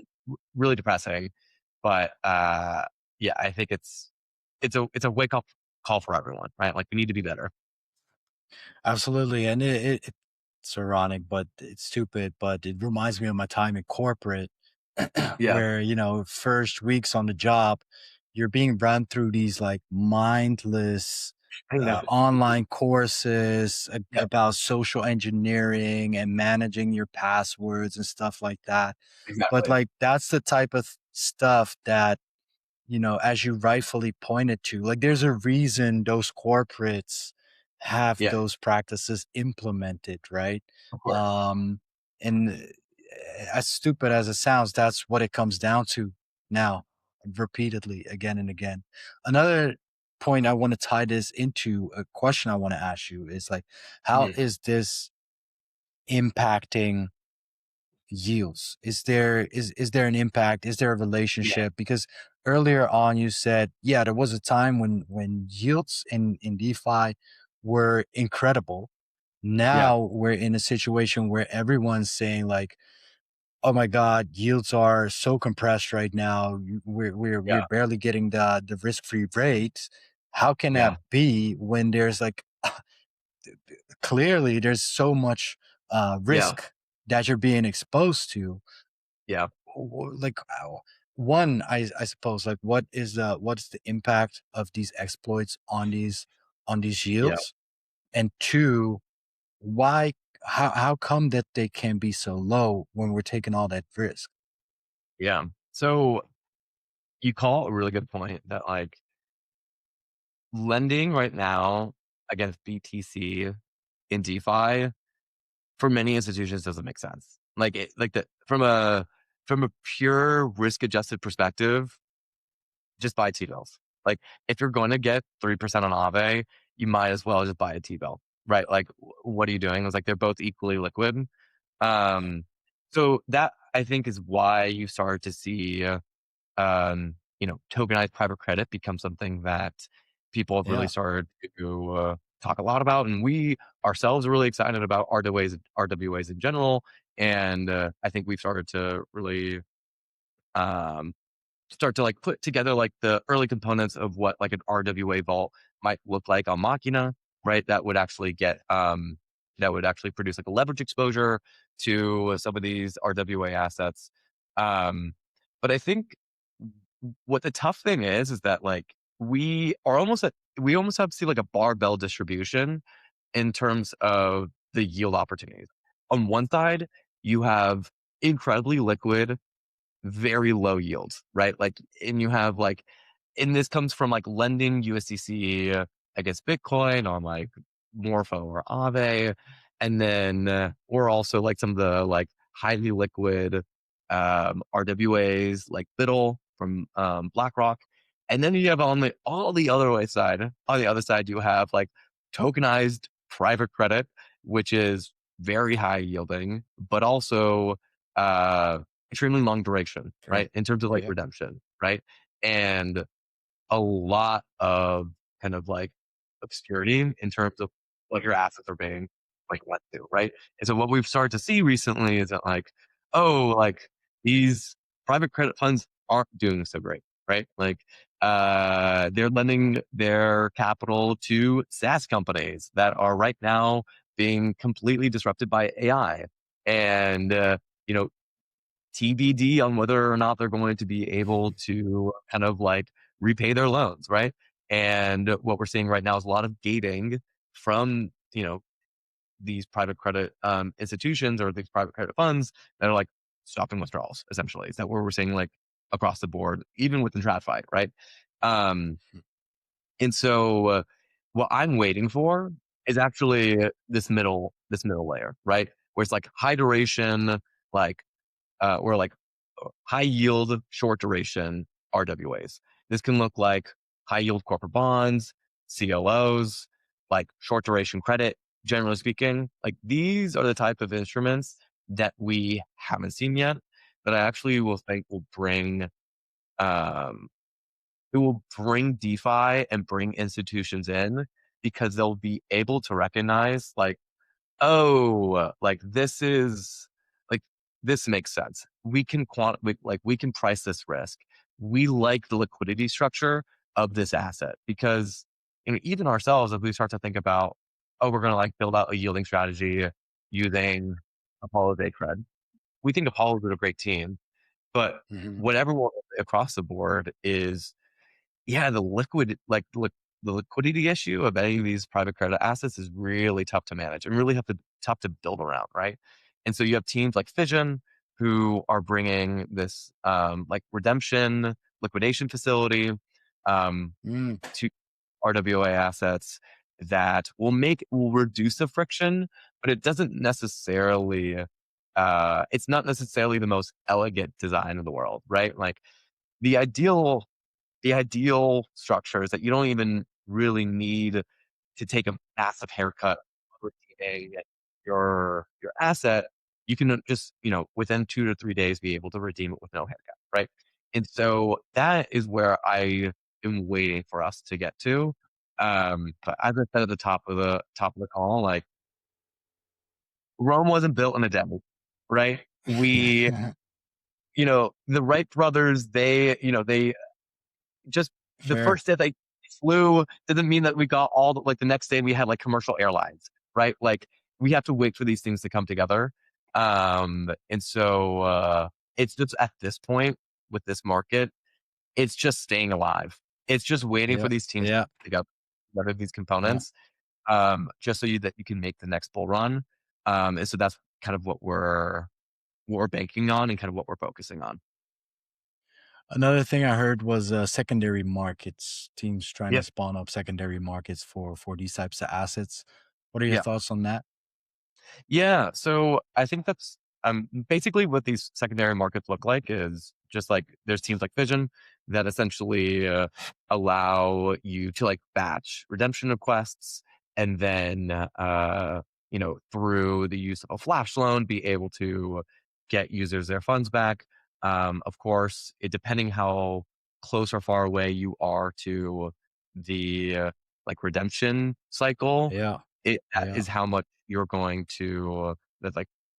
Speaker 3: really depressing. But yeah, I think it's a wake up call for everyone, right? Like we need to be better.
Speaker 2: Absolutely. And it's ironic, but it's stupid. But it reminds me of my time in corporate
Speaker 3: Yeah,
Speaker 2: where, first weeks on the job, you're being run through these like mindless
Speaker 3: I know.
Speaker 2: online courses
Speaker 3: Yeah,
Speaker 2: about social engineering and managing your passwords and stuff like that. But
Speaker 3: exactly.
Speaker 2: like, that's the type of stuff that as you rightfully pointed to, like there's a reason those corporates have
Speaker 3: Yeah,
Speaker 2: those practices implemented, right?
Speaker 3: of course.
Speaker 2: Um, and as stupid as it sounds, that's what it comes down to now, repeatedly, again and again. Another point I want to tie this into a question I want to ask you is like, how
Speaker 3: Mhm.
Speaker 2: is this impacting yields? Is there an impact? Is there a
Speaker 3: Yeah,
Speaker 2: relationship? Because earlier on you said, yeah, there was a time when yields in DeFi were incredible.
Speaker 3: yeah,
Speaker 2: Now we're in a situation where everyone's saying like, oh my God, yields are so compressed right now. We're
Speaker 3: yeah,
Speaker 2: barely getting the risk-free rates. How can that
Speaker 3: yeah,
Speaker 2: be when there's like clearly there's so much
Speaker 3: yeah,
Speaker 2: risk that you're being exposed to?
Speaker 3: yeah,
Speaker 2: Like one, I suppose, like what's the impact of these exploits on these
Speaker 3: yeah,
Speaker 2: yields? And two, why how come that they can be so low when we're taking all that risk?
Speaker 3: yeah. So you call a really good point that like lending right now against BTC in DeFi for many institutions doesn't make sense. Like from a pure risk adjusted perspective, just buy T-bills. Like if you're going to get 3% on Aave, you might as well just buy a T-bill, right? Like what are you doing? It's like they're both equally liquid. Um, so that I think is why you start to see tokenized private credit becomes something that people have really
Speaker 2: Yeah,
Speaker 3: started to talk a lot about. And we ourselves are really excited about RWAs in general. And I think we've started to really um, start to like put together like the early components of what like an RWA vault might look like on Machina, right? That would actually produce like a leverage exposure to some of these RWA assets. Um, but I think what the tough thing is that like we almost have to see like a barbell distribution in terms of the yield opportunities. On one side, you have incredibly liquid very low yields, right? Like, and you have like, and this comes from like lending USDC against Bitcoin on like Morpho or Aave. And then, or also like some of the like highly liquid RWAs like Biddle from BlackRock. And then you have all the other way side, on the other side, you have like tokenized private credit, which is very high yielding, but also, uh, extremely long duration,
Speaker 2: sure.
Speaker 3: right? In terms of like
Speaker 2: Yep.
Speaker 3: redemption, right? And a lot of kind of like obscurity in terms of what your assets are being like lent to, right? And so what we've started to see recently is that like, oh, like these private credit funds aren't doing so great, right? Like they're lending their capital to SaaS companies that are right now being completely disrupted by AI. And you know, TBD on whether or not they're going to be able to kind of like repay their loans, right? And what we're seeing right now is a lot of gating from, these private credit institutions or these private credit funds that are like stopping withdrawals, essentially. Is that where we're seeing like across the board, even within TradFi, right? Um, and so what I'm waiting for is actually this middle layer, right? Where it's like high duration, like or like high yield, short duration RWAs. This can look like high yield corporate bonds, CLOs, like short duration credit, generally speaking. Like these are the type of instruments that we haven't seen yet, but I actually will think um, it will bring DeFi and bring institutions in because they'll be able to recognize like, oh, like this makes sense. We can price this risk. We like the liquidity structure of this asset because even ourselves, if we start to think about, oh, we're going to like build out a yielding strategy using Apollo's ACRED. We think Apollo's a great team, but
Speaker 2: Hmm.
Speaker 3: whatever will across the board is yeah, the liquidity issue of any of these private credit assets is really tough to manage and really tough to build around, right? And so you have teams like Fission who are bringing this like redemption liquidation facility
Speaker 2: Mm,
Speaker 3: to RWA assets that will reduce the friction, but it doesn't necessarily it's not necessarily the most elegant design in the world, right? Like the ideal the ideal structure is that you don't even really need to take a massive haircut on redeeming your asset. You can just, within 2 to 3 days be able to redeem it with no haircut, right? And so that is where I am waiting for us to get to. But as I said at the top of the call, like Rome wasn't built in a day, right? The Wright brothers, they just the
Speaker 2: fair.
Speaker 3: first day they flew doesn't mean that we got like the next day we had like commercial airlines, right? Like we have to wait for these things to come together. And so it's just at this point with this market, it's just staying alive. It's just waiting for
Speaker 2: Yeah.
Speaker 3: these teams to
Speaker 2: Yeah.
Speaker 3: come together, together these
Speaker 2: Yeah.
Speaker 3: components, just so that you can make the next bull run. And so that's kind of what we're banking on and kind of what we're focusing on.
Speaker 2: Another thing I heard was secondary markets. Teams trying to
Speaker 3: Yep.
Speaker 2: spawn up secondary markets for these types of assets. What are your
Speaker 3: Yeah.
Speaker 2: thoughts on that?
Speaker 3: Yeah, so I think that's basically what these secondary markets look like is just like there's teams like Fission that essentially allow you to like batch redemption requests and then through the use of a flash loan be able to get users their funds back. Of course, depending how close or far away you are to the like redemption cycle,
Speaker 2: Yeah.
Speaker 3: that
Speaker 2: Yeah.
Speaker 3: is how much you're going to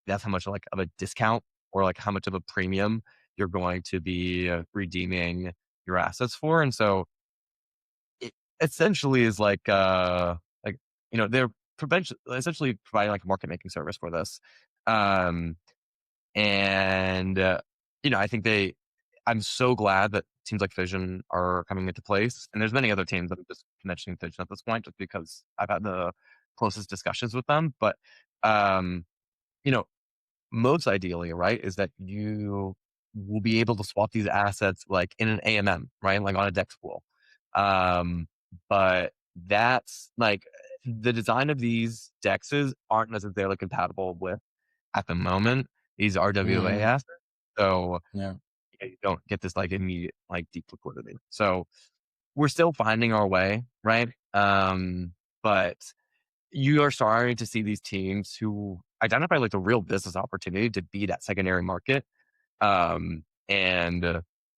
Speaker 3: that's how much like of a discount or like how much of a premium you're going to be redeeming your assets for. And so it essentially is like they're essentially providing like a market making service for this. Um and I think I'm so glad that teams like Fission are coming into place. And there's many other teams that I'm just mentioning Fission at this point, just because I've had the closest discussions with them. But um, you know, most ideally, right, is that you will be able to swap these assets like in an AMM, right? Like on a DEX pool. Um, but that's like the design of these DEXs aren't necessarily compatible with at the moment these RWA
Speaker 2: Hmm.
Speaker 3: assets. So
Speaker 2: Yeah.
Speaker 3: you don't get this like immediate like deep liquidity. So we're still finding our way, right? But you are starting to see these teams who identify like the real business opportunity to be that secondary market. And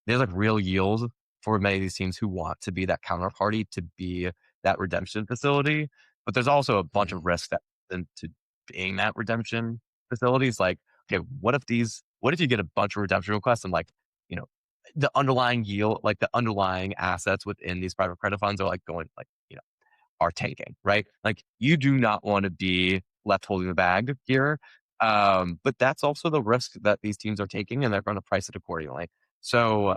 Speaker 3: there's like real yield for many of these teams who want to be that counterparty to be that redemption facility. But there's also a bunch of
Speaker 2: Hmm.
Speaker 3: risks that into being that redemption facilities. Like, okay, what if you get a bunch of redemption requests and like, you know, the underlying yield, like the underlying assets within these private credit funds are like going like, are tanking, right? Like you do not want to be left holding the bag here. But that's also the risk that these teams are taking and they're going to price it accordingly. So,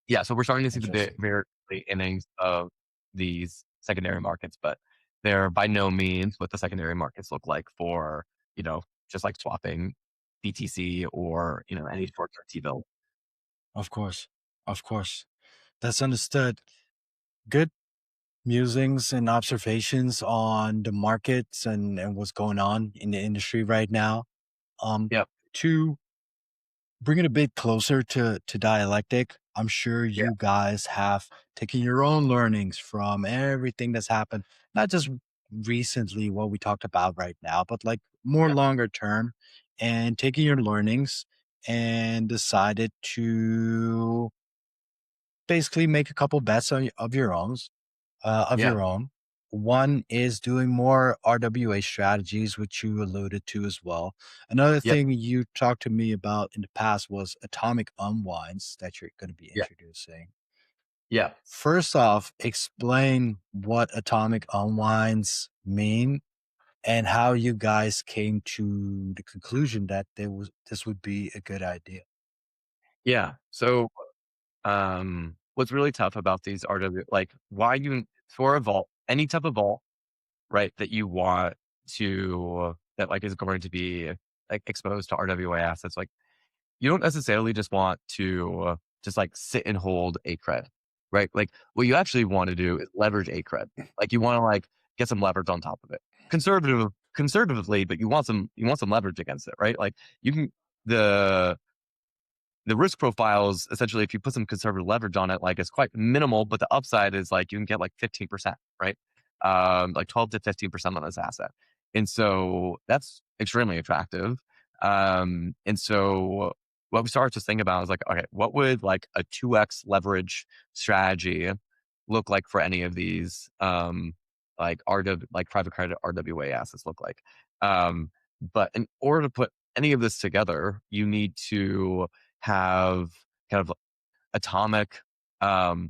Speaker 3: yeah, so we're starting to see the
Speaker 2: Interesting.
Speaker 3: very early innings of these secondary markets, but they're by no means what the secondary markets look like for, just like swapping BTC or, any short-term T-bill.
Speaker 2: Of course. Of course. That's understood. Good musings and observations on the markets and what's going on in the industry right now. Um,
Speaker 3: Yep.
Speaker 2: to bring it a bit closer to Dialectic, I'm sure
Speaker 3: Yeah.
Speaker 2: you guys have taken your own learnings from everything that's happened, not just recently what we talked about right now, but like more
Speaker 3: Yeah.
Speaker 2: longer term, and taking your learnings and decided to basically make a couple bets of your own, of
Speaker 3: Yeah.
Speaker 2: your own. One is doing more RWA strategies, which you alluded to as well. Another
Speaker 3: Yep.
Speaker 2: thing you talked to me about in the past was atomic unwinds that you're going to be
Speaker 3: Yeah.
Speaker 2: introducing.
Speaker 3: Yeah.
Speaker 2: First off, explain what atomic unwinds mean and how you guys came to the conclusion that this would be a good idea.
Speaker 3: Yeah. So, what's really tough about these RW, like why you for a vault, any type of vault, right, that you want to that like is going to be like exposed to RWA assets, like you don't necessarily just want to just like sit and hold a cred, right? Like what you actually want to do is leverage a cred. Like you want to like get some leverage on top of it, conservatively, but you want some leverage against it, right? Like you can the the risk profiles essentially, if you put some conservative leverage on it, like it's quite minimal, but the upside is like you can get like 15%, right? Like 12 to 15% on this asset. And so that's extremely attractive. And so what we started to think about is like, okay, what would like a 2x leverage strategy look like for any of these like like private credit RWA assets look like? But in order to put any of this together, you need to have kind of atomic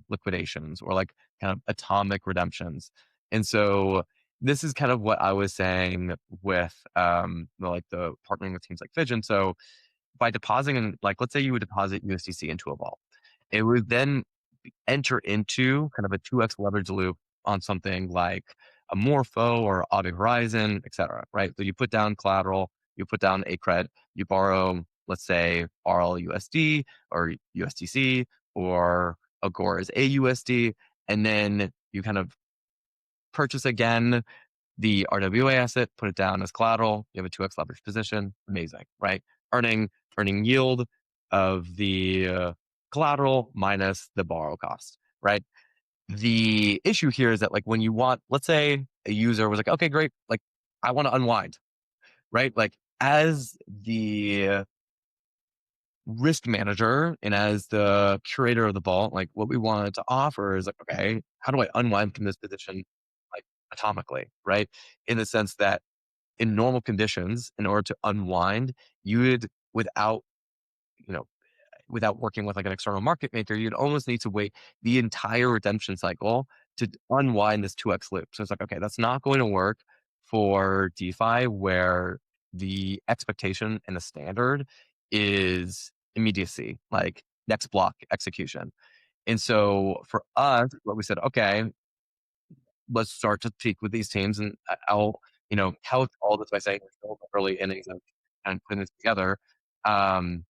Speaker 3: liquidations or like kind of atomic redemptions. And so this is kind of what I was saying with like the partnering with teams like Fission. So by depositing, like let's say you would deposit USDC into a vault, it would then enter into kind of a 2x leverage loop on something like a Morpho or Aave Horizon, et cetera, right? So you put down collateral, you put down a cred, you borrow, let's say, RLUSD or USDC or Agora's AUSD, and then you kind of purchase again the RWA asset, put it down as collateral. You have a 2x leverage position. Amazing, right? Earning yield of the collateral minus the borrow cost, right? The issue here is that like when you want, let's say a user was like, okay, great, like I want to unwind, right? Like as the risk manager and as the curator of the vault, like what we wanted to offer is like, okay, how do I unwind from this position like atomically, right? In the sense that in normal conditions, in order to unwind, you would, without, you know, without working with like an external market maker, you'd almost need to wait the entire redemption cycle to unwind this 2x loop. So it's like, okay, that's not going to work for DeFi where the expectation and the standard is immediacy, like next block execution. And so for us, what we said, okay, let's start to speak with these teams, and I'll, couch all this by saying we're still in the early innings of kind of putting this together. Um,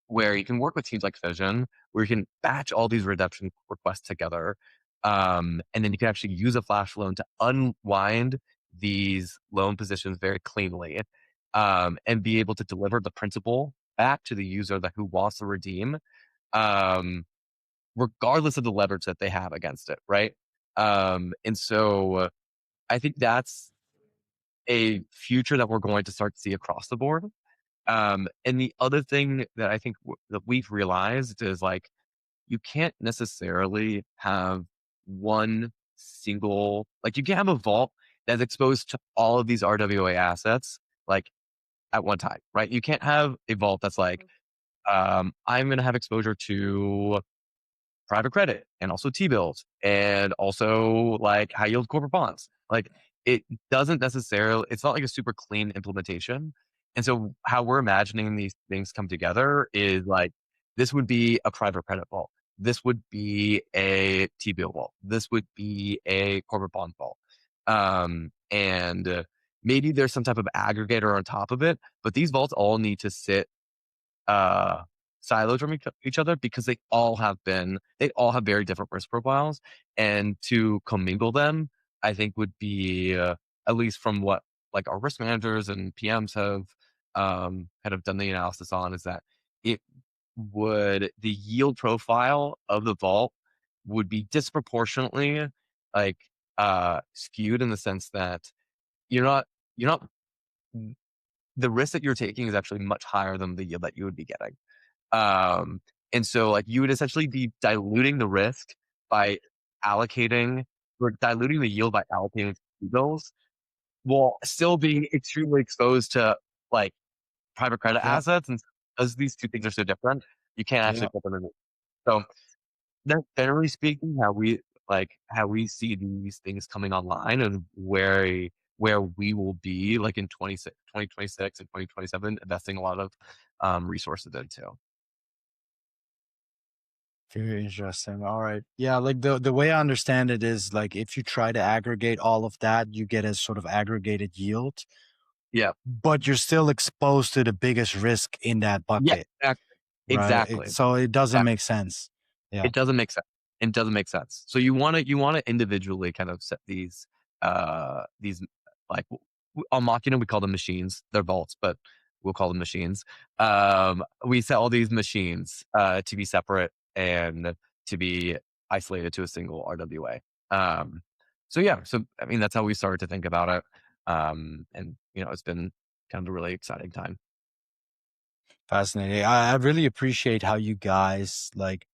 Speaker 3: where you can work with teams like Fission, where you can batch all these redemption requests together. And then you can actually use a flash loan to unwind these loan positions very cleanly, and be able to deliver the principal back to the user that who wants to redeem, um, regardless of the leverage that they have against it, right? And so I think that's a future that we're going to start to see across the board. And the other thing that I think that we've realized is like you can't necessarily have one single, like you can't have a vault that's exposed to all of these RWA assets like at one time, right? You can't have a vault that's like, I'm going to have exposure to private credit and also T-bills and also like high yield corporate bonds. Like it doesn't necessarily, it's not like a super clean implementation. And so how we're imagining these things come together is like, this would be a private credit vault. This would be a T-bill vault. This would be a corporate bond vault. And maybe there's some type of aggregator on top of it, but these vaults all need to sit uh, silos from each other because they all have very different risk profiles, and to commingle them, I think would be at least from what like our risk managers and PMs have kind of done the analysis on is that it the yield profile of the vault would be disproportionately like skewed in the sense that you're not the risk that you're taking is actually much higher than the yield that you would be getting. Um, and so like you would essentially be diluting the risk by allocating or diluting the yield by allocating to bills while still being extremely exposed to like private credit
Speaker 2: Yeah.
Speaker 3: assets. And because these two things are so different, you can't actually
Speaker 2: Yeah.
Speaker 3: put them in. So that's generally speaking how we see these things coming online and where we will be like in 2026 and 2027 investing a lot of resources into.
Speaker 2: Very interesting. All right. Yeah, like the way I understand it is like if you try to aggregate all of that, you get a sort of aggregated yield,
Speaker 3: Yeah.
Speaker 2: but you're still exposed to the biggest risk in that
Speaker 3: Yeah.
Speaker 2: bucket, right?
Speaker 3: Exactly.
Speaker 2: So it doesn't
Speaker 3: Exactly.
Speaker 2: make sense. Yeah.
Speaker 3: It doesn't make sense. It doesn't make sense. So you want to individually kind of set these like on Machina we call them machines. They're vaults, but we'll call them machines. We set all these machines to be separate and to be isolated to a single RWA. So yeah, so I mean that's how we started to think about it. And it's been kind of a really exciting time.
Speaker 2: Fascinating. I really appreciate how you guys like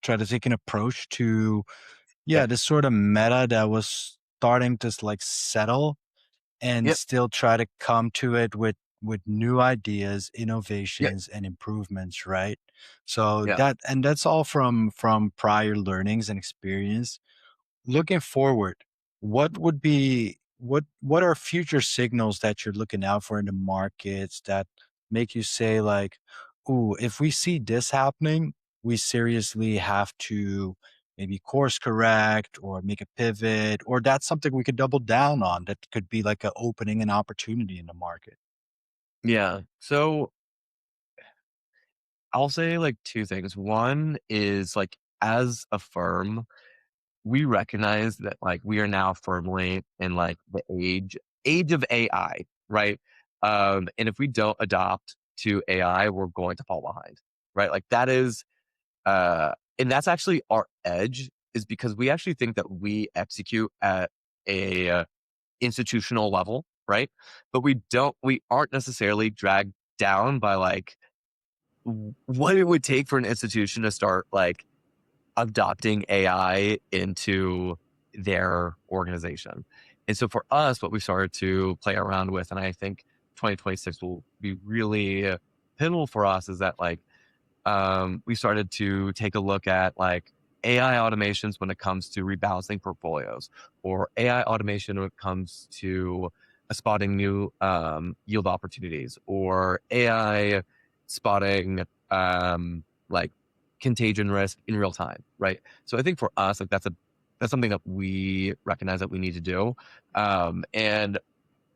Speaker 2: try to take an approach to,
Speaker 3: Yep.
Speaker 2: yeah, this sort of meta that was starting to like settle and
Speaker 3: Yep.
Speaker 2: still try to come to it with new ideas,
Speaker 3: Yep.
Speaker 2: innovations and improvements, right? So
Speaker 3: Yeah.
Speaker 2: that's all from prior learnings and experience. Looking forward, what are future signals that you're looking out for in the markets that make you say like, "Ooh, if we see this happening, we seriously have to maybe course correct or make a pivot, or that's something we could double down on that could be like an opening and opportunity in the market."
Speaker 3: Yeah. So I'll say like two things. One is like as a firm, we recognize that like we are now firmly in like the age of AI, right? And if we don't adopt to AI, we're going to fall behind, right? Like that is and that's actually our edge is because we actually think that we execute at a institutional level, right? But we aren't necessarily dragged down by like what it would take for an institution to start like adopting AI into their organization. And so for us, what we started to play around with, and I think 2026 will be really pivotal for us, is that like we started to take a look at like AI automations when it comes to rebalancing portfolios, or AI automation when it comes to spotting new yield opportunities, or AI spotting like contagion risk in real time, right? So I think for us, like that's something that we recognize that we need to do, and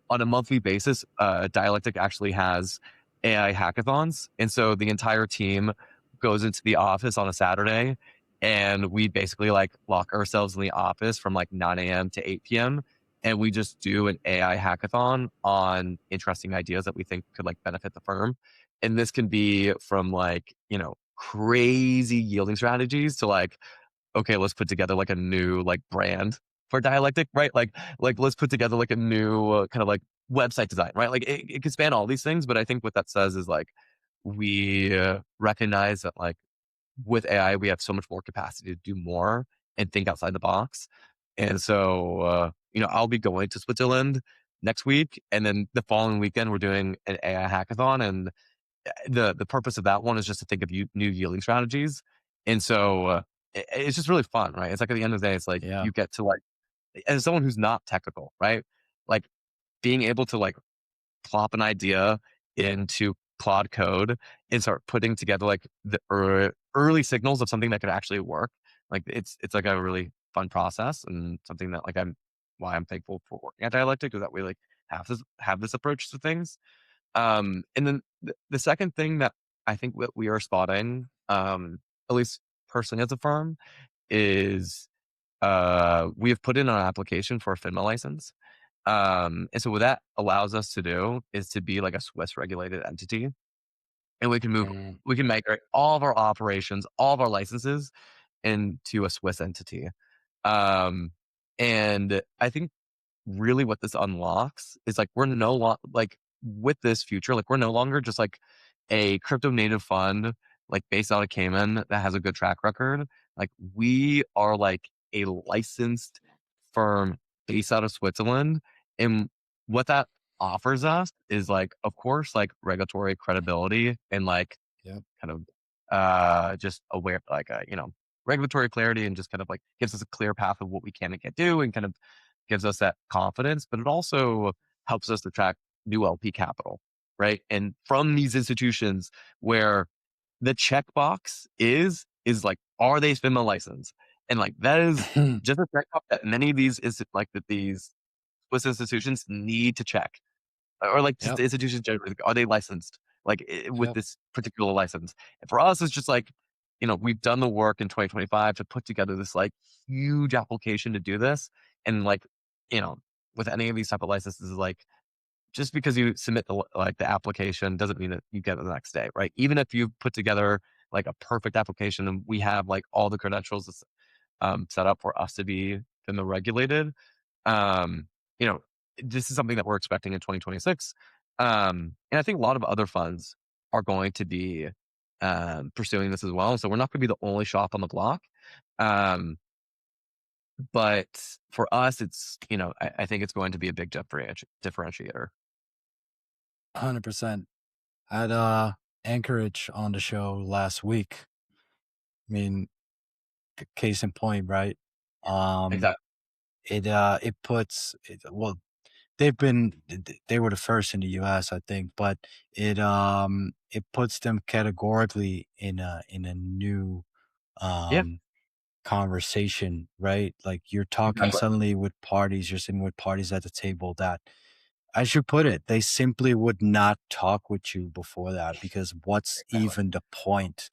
Speaker 3: on a monthly basis, Dialectic actually has AI hackathons. And so the entire team goes into the office on a Saturday and we basically like lock ourselves in the office from like 9 a.m. to 8 p.m. And we just do an AI hackathon on interesting ideas that we think could like benefit the firm. And this can be from like, crazy yielding strategies to like, okay, let's put together like a new like brand for Dialectic, right? Like let's put together like a new kind of like website design, right? Like it could span all these things, but I think what that says is like we recognize that like with AI we have so much more capacity to do more and think outside the box. And so I'll be going to Switzerland next week, and then the following weekend we're doing an AI hackathon, and the purpose of that one is just to think of new yielding strategies. And so it's just really fun, right? It's like at the end of the day, it's like
Speaker 2: Yeah.
Speaker 3: you get to like, as someone who's not technical, right? Like being able to like plop an idea into Claude code and start putting together like the early signals of something that could actually work. Like it's like a really fun process, and something that like why I'm thankful for working at Dialectic is that we like have this approach to things. And then the second thing that I think what we are spotting, at least personally as a firm, is we have put in an application for a FINMA license. And so what that allows us to do is to be like a Swiss regulated entity. and we can make all of our operations, all of our licenses into a Swiss entity. And I think really what this unlocks is like we're no longer like with this future, like we're no longer just like a crypto native fund like based out of Cayman that has a good track record. Like we are like a licensed firm based out of Switzerland. And what that offers us is like, of course, like regulatory credibility and like
Speaker 2: Yep.
Speaker 3: kind of just aware like regulatory clarity, and just kind of like gives us a clear path of what we can and can't do, and kind of gives us that confidence. But it also helps us attract new LP capital, right? And from these institutions where the checkbox is like, are they FINMA licensed? And like that is just a checkbox that many of these these Swiss institutions need to check, or like just
Speaker 2: Yep.
Speaker 3: the institutions generally, like, are they licensed like with
Speaker 2: Yep.
Speaker 3: this particular license? And for us, it's just like, we've done the work in 2025 to put together this like huge application to do this. And like, you know, with any of these type of licenses, like just because you submit the application doesn't mean that you get it the next day, right? Even if you put together like a perfect application and we have like all the credentials set up for us to be FINMA regulated, um, you know, this is something that we're expecting in 2026. And I think a lot of other funds are going to be pursuing this as well. So we're not going to be the only shop on the block. Um, but for us, it's, I think it's going to be a big differentiator.
Speaker 2: 100%. I had Anchorage on the show last week. I mean, case in point, right?
Speaker 3: Exactly.
Speaker 2: It puts it, well, they were the first in the US, I think, but it puts them categorically in a new
Speaker 3: Yeah,
Speaker 2: um conversation, right? Like you're talking
Speaker 3: exactly.
Speaker 2: suddenly with parties, you're sitting with parties at the table that, I should put it, they simply would not talk with you before that, because what's
Speaker 3: Exactly.
Speaker 2: even the point,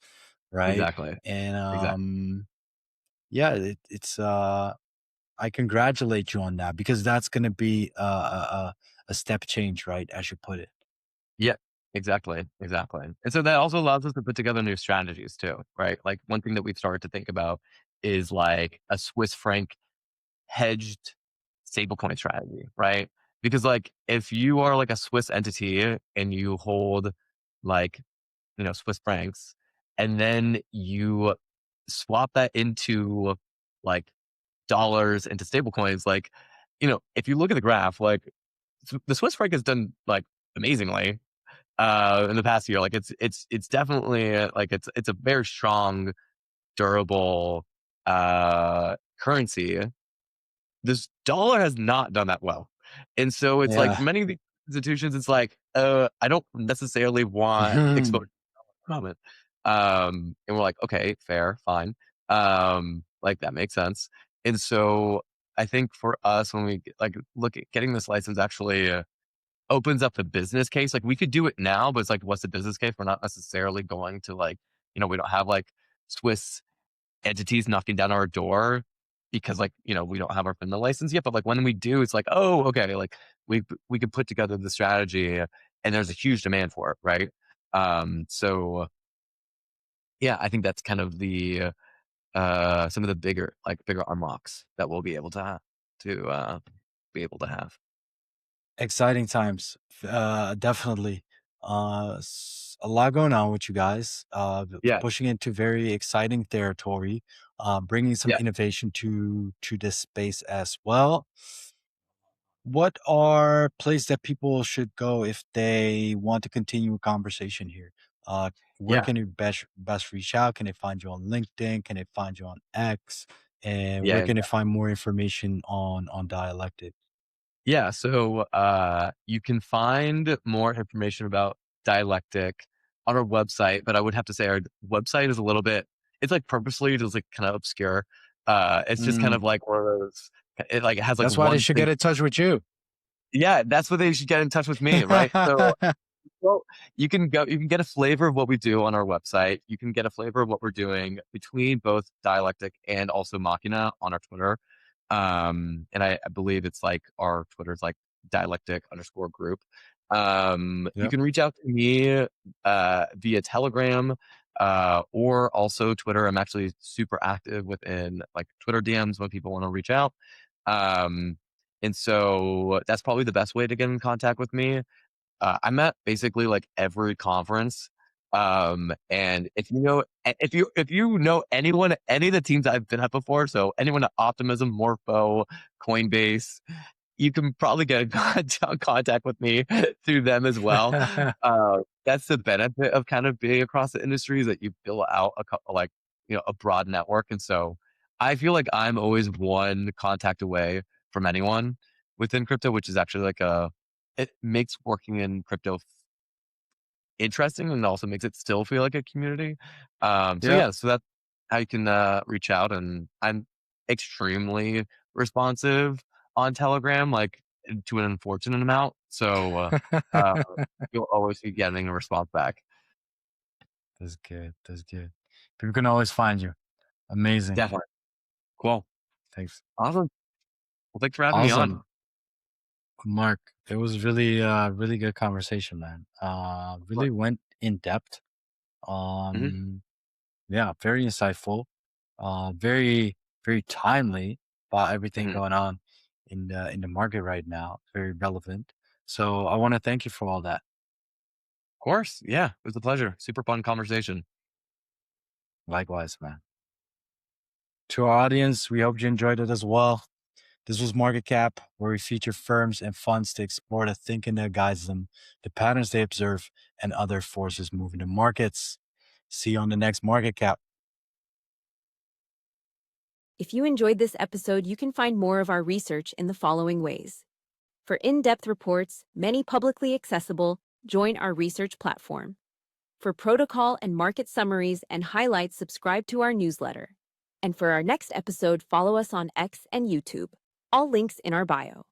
Speaker 2: right?
Speaker 3: Exactly.
Speaker 2: And
Speaker 3: Exactly.
Speaker 2: yeah, it's I congratulate you on that, because that's going to be a step change, right? As you put it.
Speaker 3: Yeah, exactly. Exactly. And so that also allows us to put together new strategies too, right? Like one thing that we've started to think about is like a Swiss franc hedged stablecoin strategy, right? Because like if you are like a Swiss entity and you hold like, Swiss francs, and then you swap that into like dollars into stablecoins, like, if you look at the graph, like the Swiss franc has done like amazingly in the past year. Like it's definitely like it's a very strong, durable currency. This dollar has not done that well. And so it's like
Speaker 2: Yeah.
Speaker 3: for many of the institutions, it's like, I don't necessarily want exposure to the moment. And we're like, okay, fair, fine. Like that makes sense. And so I think for us, when we like look at getting this license actually opens up the business case. Like we could do it now, but it's like, what's the business case? We're not necessarily going to like, we don't have like Swiss entities knocking down our door because like, we don't have our FINMA license yet. But like when we do, it's like, oh, okay, like we could put together the strategy, and there's a huge demand for it, right? So yeah, I think that's kind of the some of the bigger unlocks that we'll be able to be able to have.
Speaker 2: Exciting times. Definitely. A lot going on with you guys.
Speaker 3: Yeah,
Speaker 2: Pushing into very exciting territory. Bringing some
Speaker 3: yeah,
Speaker 2: innovation to this space as well. What are places that people should go if they want to continue a conversation here? Where
Speaker 3: yeah,
Speaker 2: can you best reach out? Can they find you on LinkedIn? Can they find you on X? And where
Speaker 3: yeah.
Speaker 2: can they find more information on Dialectic?
Speaker 3: Yeah, so you can find more information about Dialectic on our website, but I would have to say our website is a little bit, it's like purposely just like kind of obscure. It's just kind
Speaker 2: Mm,
Speaker 3: of like one of those, it has like
Speaker 2: that's why they
Speaker 3: one
Speaker 2: should
Speaker 3: thing.
Speaker 2: get in touch with you.
Speaker 3: Yeah, that's what they should get in touch with me, right? So well, you can get a flavor of what we do on our website. You can get a flavor of what we're doing between both Dialectic and also Machina on our Twitter. And I believe it's like our Twitter's like dialectic underscore group. You
Speaker 2: Yep.
Speaker 3: can reach out to me via Telegram or also Twitter. I'm actually super active within like Twitter DMs when people want to reach out. Um, and so that's probably the best way to get in contact with me. I'm at basically like every conference. And if you know anyone, any of the teams I've been at before, so anyone at Optimism, Morpho, Coinbase, you can probably get in contact with me through them as well. That's the benefit of kind of being across the industry, is that you build out like, a broad network. And so I feel like I'm always one contact away from anyone within crypto, which is actually it makes working in crypto interesting and also makes it still feel like a community.
Speaker 2: Yeah.
Speaker 3: So that's how you can reach out. And I'm extremely responsive on Telegram, like to an unfortunate amount. So uh, you'll always be getting a response back.
Speaker 2: That's good. That's good. People can always find you. Amazing.
Speaker 3: Definitely. Cool.
Speaker 2: Thanks.
Speaker 3: Awesome. Well, thanks for having me on.
Speaker 2: Awesome. Mark, it was really good conversation, man. Really went in depth.
Speaker 3: Mhm.
Speaker 2: Yeah, very insightful. Very timely about everything
Speaker 3: Mhm.
Speaker 2: going on in the market right now. Very relevant. So I want to thank you for all that.
Speaker 3: Of course. Yeah. It was a pleasure. Super fun conversation.
Speaker 2: Likewise, man. To our audience, we hope you enjoyed it as well. This was Market Cap, where we feature firms and funds to explore the thinking that guides them, the patterns they observe, and other forces moving the markets. See you on the next Market Cap.
Speaker 1: If you enjoyed this episode, you can find more of our research in the following ways. For in-depth reports, many publicly accessible, join our research platform. For protocol and market summaries and highlights, subscribe to our newsletter. And for our next episode, follow us on X and YouTube. All links in our bio.